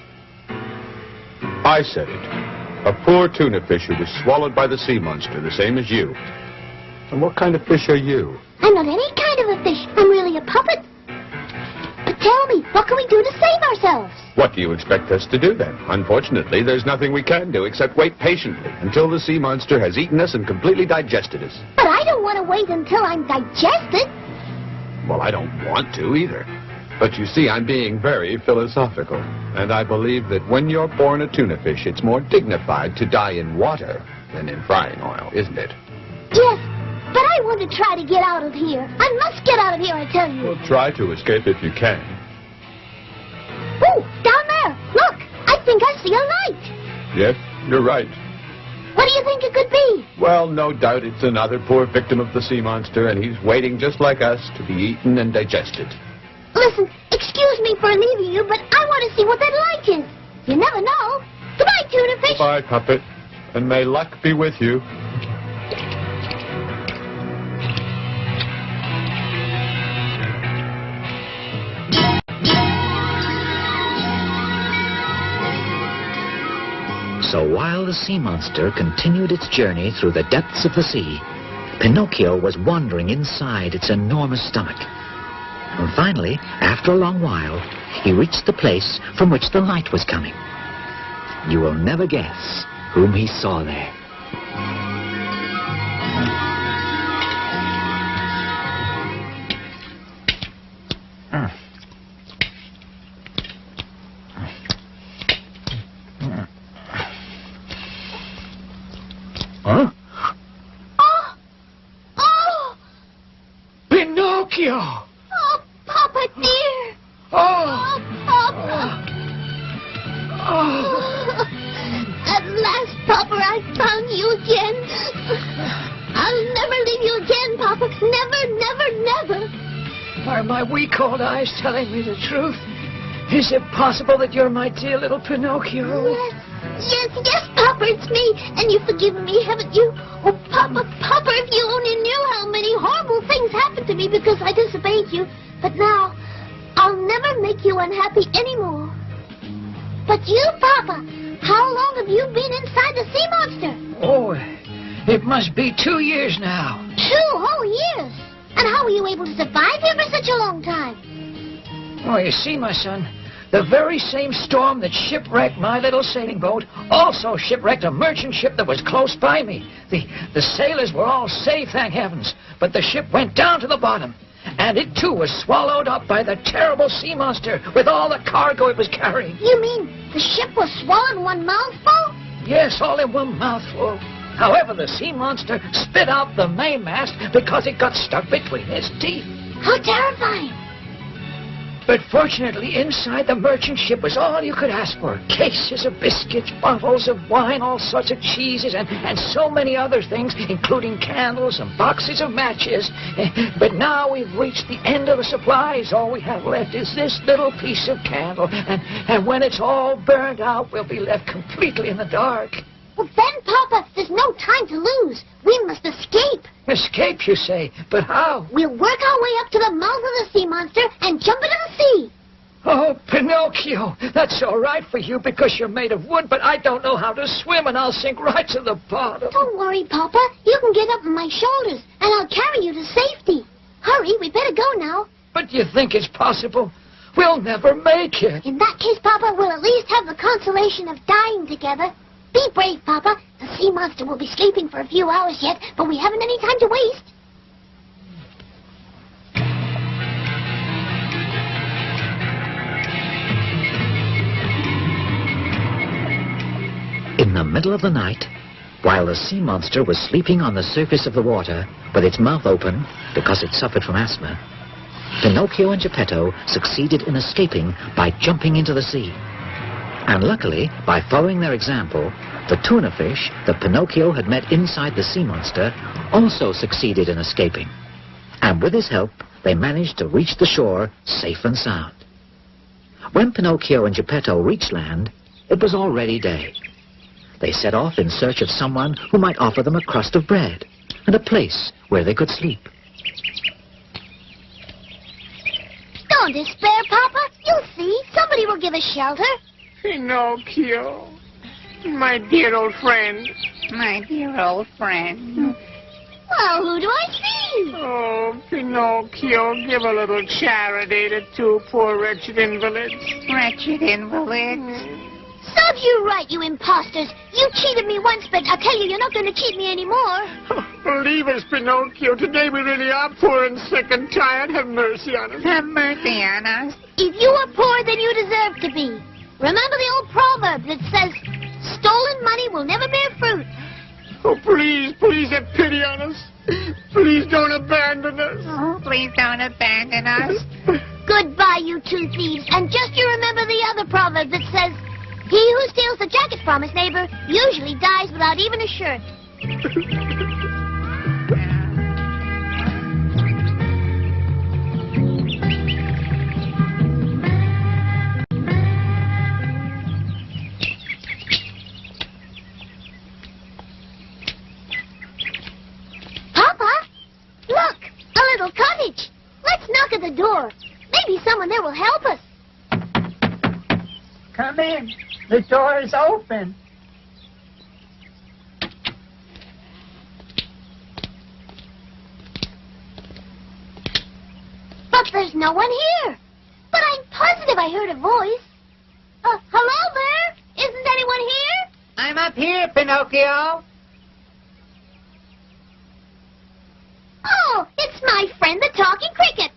I said it. A poor tuna fish who was swallowed by the sea monster, the same as you. And what kind of fish are you? I'm not any kind of a fish. I'm really a puppet. But tell me, what can we do to save ourselves? What do you expect us to do then? Unfortunately, there's nothing we can do except wait patiently until the sea monster has eaten us and completely digested us. But I don't want to wait until I'm digested. Well, I don't want to either. But you see, I'm being very philosophical. And I believe that when you're born a tuna fish, it's more dignified to die in water than in frying oil, isn't it? Yes, but I want to try to get out of here. I must get out of here, I tell you. Well, try to escape if you can. Oh, down there. Look, I think I see a light. Yes, you're right. What do you think it could be? Well, no doubt it's another poor victim of the sea monster, and he's waiting just like us to be eaten and digested. Listen, excuse me for leaving you, but I want to see what that light is. You never know. Goodbye, tuna fish. Goodbye, puppet, and may luck be with you. So while the sea monster continued its journey through the depths of the sea, Pinocchio was wandering inside its enormous stomach. And finally, after a long while, he reached the place from which the light was coming. You will never guess whom he saw there. Huh? Oh! Pinocchio! Oh, Papa dear! Oh! Papa! At last, Papa, I found you again. I'll never leave you again, Papa. Never, never, never. Are my weak old eyes telling me the truth? Is it possible that you're my dear little Pinocchio? Yes, Papa, it's me. And you've forgiven me, haven't you? Oh, Papa, if you only knew how many horrible things happened to me because I disobeyed you. But now, I'll never make you unhappy anymore. But you, Papa, how long have you been inside the sea monster? Oh, it must be 2 years now. 2 whole years? And how were you able to survive here for such a long time? Oh, you see, my son, The very same storm that shipwrecked my little sailing boat also shipwrecked a merchant ship that was close by me. The sailors were all safe, thank heavens, but the ship went down to the bottom. And it, too, was swallowed up by the terrible sea monster with all the cargo it was carrying. You mean the ship was swallowed in one mouthful? Yes, all in one mouthful. However, the sea monster spit out the mainmast because it got stuck between its teeth. How terrifying. But fortunately, inside the merchant ship was all you could ask for. Cases of biscuits, bottles of wine, all sorts of cheeses, and so many other things, including candles and boxes of matches. But now we've reached the end of the supplies. All we have left is this little piece of candle. And when it's all burned out, we'll be left completely in the dark. Well, then, Papa, there's no time to lose. We must escape. Escape, you say? But how? We'll work our way up to the mouth of the sea monster and jump into the sea. Oh, Pinocchio, that's all right for you because you're made of wood, but I don't know how to swim, and I'll sink right to the bottom. Don't worry, Papa. You can get up on my shoulders, and I'll carry you to safety. Hurry, we better go now. But you think it's possible? We'll never make it. In that case, Papa, we'll at least have the consolation of dying together. Be brave, Papa. The sea monster will be sleeping for a few hours yet, but we haven't any time to waste. In the middle of the night, while the sea monster was sleeping on the surface of the water with its mouth open because it suffered from asthma, Pinocchio and Geppetto succeeded in escaping by jumping into the sea. And luckily, by following their example, the tuna fish that Pinocchio had met inside the sea monster also succeeded in escaping. And with his help, they managed to reach the shore safe and sound. When Pinocchio and Geppetto reached land, it was already day. They set off in search of someone who might offer them a crust of bread and a place where they could sleep. Don't despair, Papa. You'll see. Somebody will give us shelter. Pinocchio, my dear old friend. My dear old friend. Well, who do I see? Oh, Pinocchio, give a little charity to two poor wretched invalids. Wretched invalids? Serves you right, you imposters. You cheated me once, but I'll tell you, you're not going to cheat me anymore. Believe us, Pinocchio. Today we really are poor and sick and tired. Have mercy on us. Have mercy on us. If you are poor, then you deserve to be. Remember the old proverb that says, stolen money will never bear fruit. Oh, please, please have pity on us. Please don't abandon us. Oh, please don't abandon us. Goodbye, you two thieves. And just you remember the other proverb that says, he who steals the jacket from his neighbor usually dies without even a shirt. Papa, look, a little cottage. Let's knock at the door. Maybe someone there will help us. Come in. The door is open. But there's no one here. But I'm positive I heard a voice. Hello there? Isn't anyone here? I'm up here, Pinocchio. Oh, it's my friend, the talking cricket.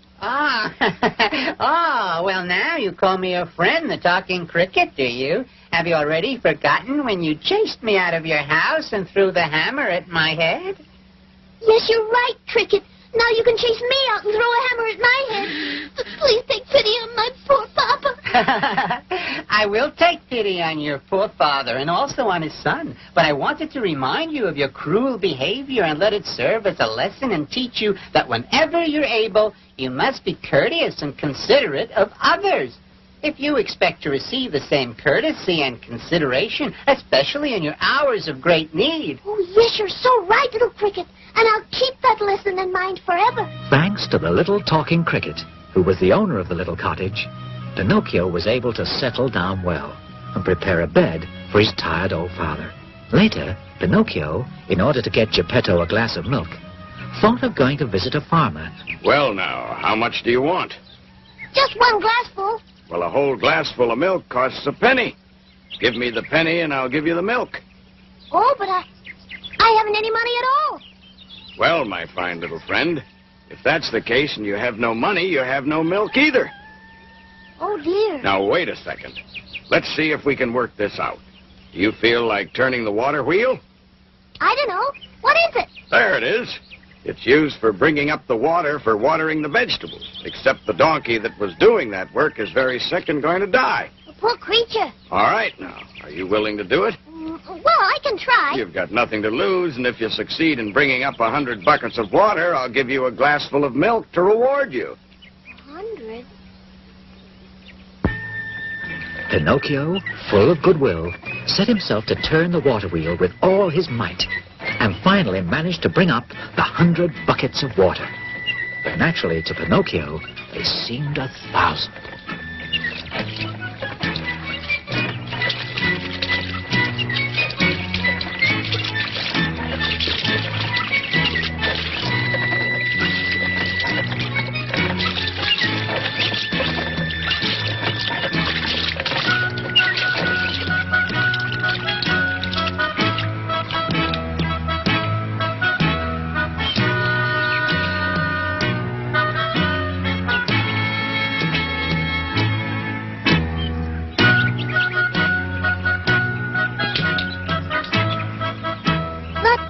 Oh, well, now you call me a friend, the talking cricket, do you? Have you already forgotten when you chased me out of your house and threw the hammer at my head? Yes, you're right, Cricket. Now you can chase me out and throw a hammer at my head. But please take pity on my poor Papa. I will take pity on your poor father and also on his son. But I wanted to remind you of your cruel behavior and let it serve as a lesson and teach you that whenever you're able, you must be courteous and considerate of others. If you expect to receive the same courtesy and consideration, especially in your hours of great need. Oh, yes, you're so right, little Cricket. And I'll keep that lesson in mind forever. Thanks to the little talking cricket, who was the owner of the little cottage, Pinocchio was able to settle down well and prepare a bed for his tired old father. Later, Pinocchio, in order to get Geppetto a glass of milk, thought of going to visit a farmer. Well, now, how much do you want? Just one glassful. Well, a whole glass full of milk costs a penny. Give me the penny and I'll give you the milk. Oh, but I haven't any money at all. Well, my fine little friend, if that's the case and you have no money, you have no milk either. Oh, dear. Now, wait a second. Let's see if we can work this out. Do you feel like turning the water wheel? I don't know. What is it? There it is. It's used for bringing up the water for watering the vegetables. Except the donkey that was doing that work is very sick and going to die. A poor creature. All right, now. Are you willing to do it? Well, I can try. You've got nothing to lose, and if you succeed in bringing up 100 buckets of water, I'll give you a glass full of milk to reward you. 100? Pinocchio, full of goodwill, set himself to turn the water wheel with all his might, and finally managed to bring up the 100 buckets of water. But naturally, to Pinocchio, they seemed 1,000.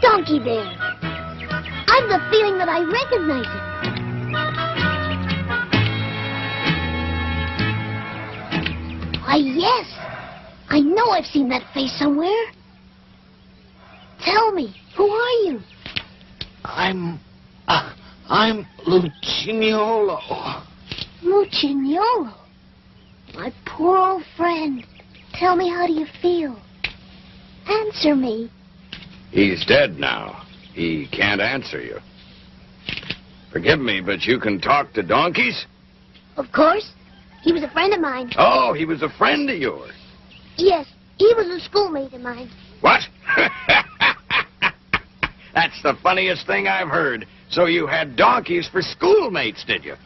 Donkey there. I've the feeling that I recognize it. Why, yes. I know I've seen that face somewhere. Tell me, who are you? I'm Lucignolo. Lucignolo? My poor old friend. Tell me, how do you feel? Answer me. He's dead now. He can't answer you. Forgive me, but you can talk to donkeys? Of course. He was a friend of mine. Oh, he was a friend of yours. Yes, he was a schoolmate of mine. What? That's the funniest thing I've heard. So you had donkeys for schoolmates, did you?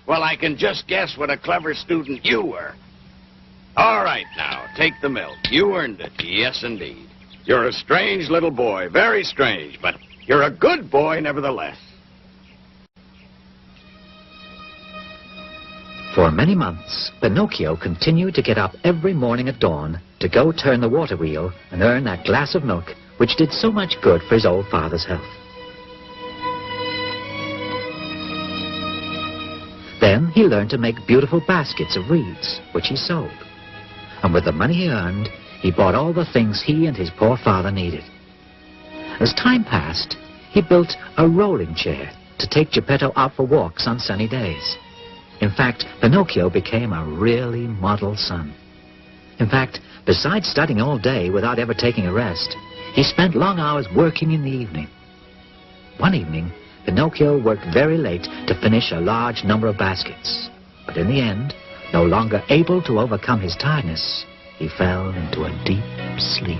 Well, I can just guess what a clever student you were. All right, now, take the milk. You earned it. Yes, indeed. You're a strange little boy, very strange, but you're a good boy nevertheless. For many months, Pinocchio continued to get up every morning at dawn to go turn the water wheel and earn that glass of milk which did so much good for his old father's health. Then he learned to make beautiful baskets of reeds, which he sold. And with the money he earned, he bought all the things he and his poor father needed. As time passed, he built a rolling chair to take Geppetto out for walks on sunny days. In fact, Pinocchio became a really model son. In fact, besides studying all day without ever taking a rest, he spent long hours working in the evening. One evening, Pinocchio worked very late to finish a large number of baskets. But in the end, no longer able to overcome his tiredness, he fell into a deep sleep.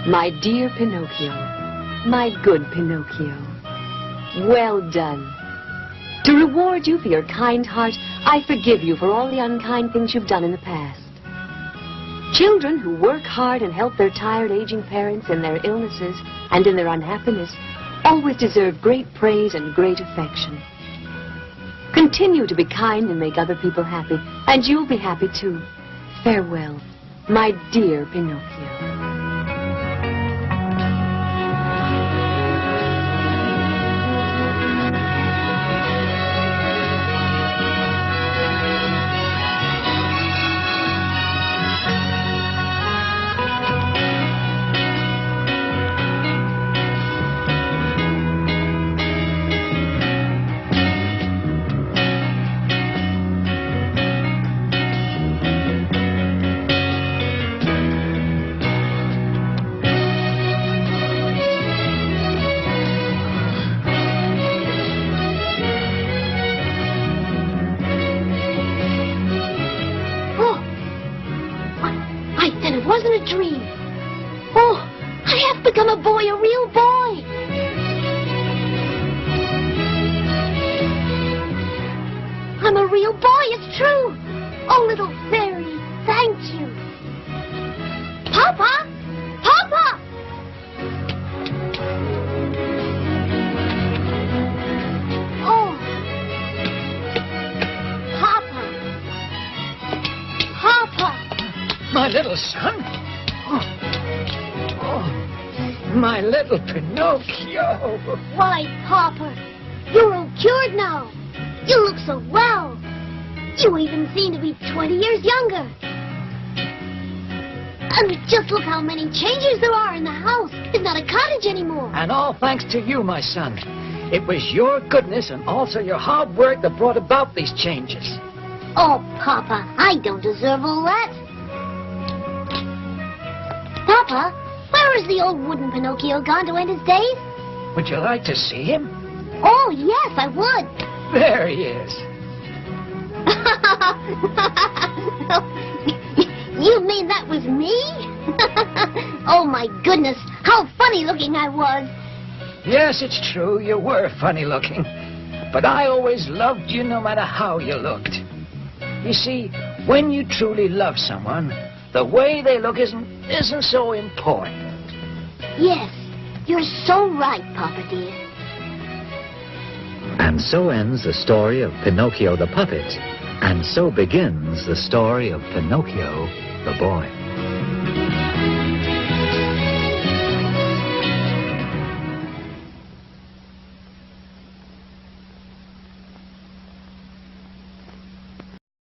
My dear Pinocchio, my good Pinocchio, well done. To reward you for your kind heart, I forgive you for all the unkind things you've done in the past. Children who work hard and help their tired, aging parents in their illnesses and in their unhappiness always deserve great praise and great affection. Continue to be kind and make other people happy, and you'll be happy too. Farewell, my dear Pinocchio. it wasn't a dream. Oh, I have become a boy, a real boy. I'm a real boy, it's true. Oh, little fairy, thank you. Papa! Papa! Oh. Papa. Papa. My little son? Oh, my little Pinocchio. Why, Papa, you're all cured now. You look so well. You even seem to be 20 years younger. And just look how many changes there are in the house. It's not a cottage anymore. And all thanks to you, my son. It was your goodness and also your hard work that brought about these changes. Oh, Papa, I don't deserve all that. Papa, where is the old wooden Pinocchio gone to end his days? Would you like to see him? Oh, yes, I would. There he is. You mean that was me? Oh, my goodness, how funny looking I was. Yes, it's true, you were funny looking. But I always loved you no matter how you looked. You see, when you truly love someone, the way they look isn't so important. Yes, you're so right, Papa dear. And so ends the story of Pinocchio the puppet. And so begins the story of Pinocchio the boy.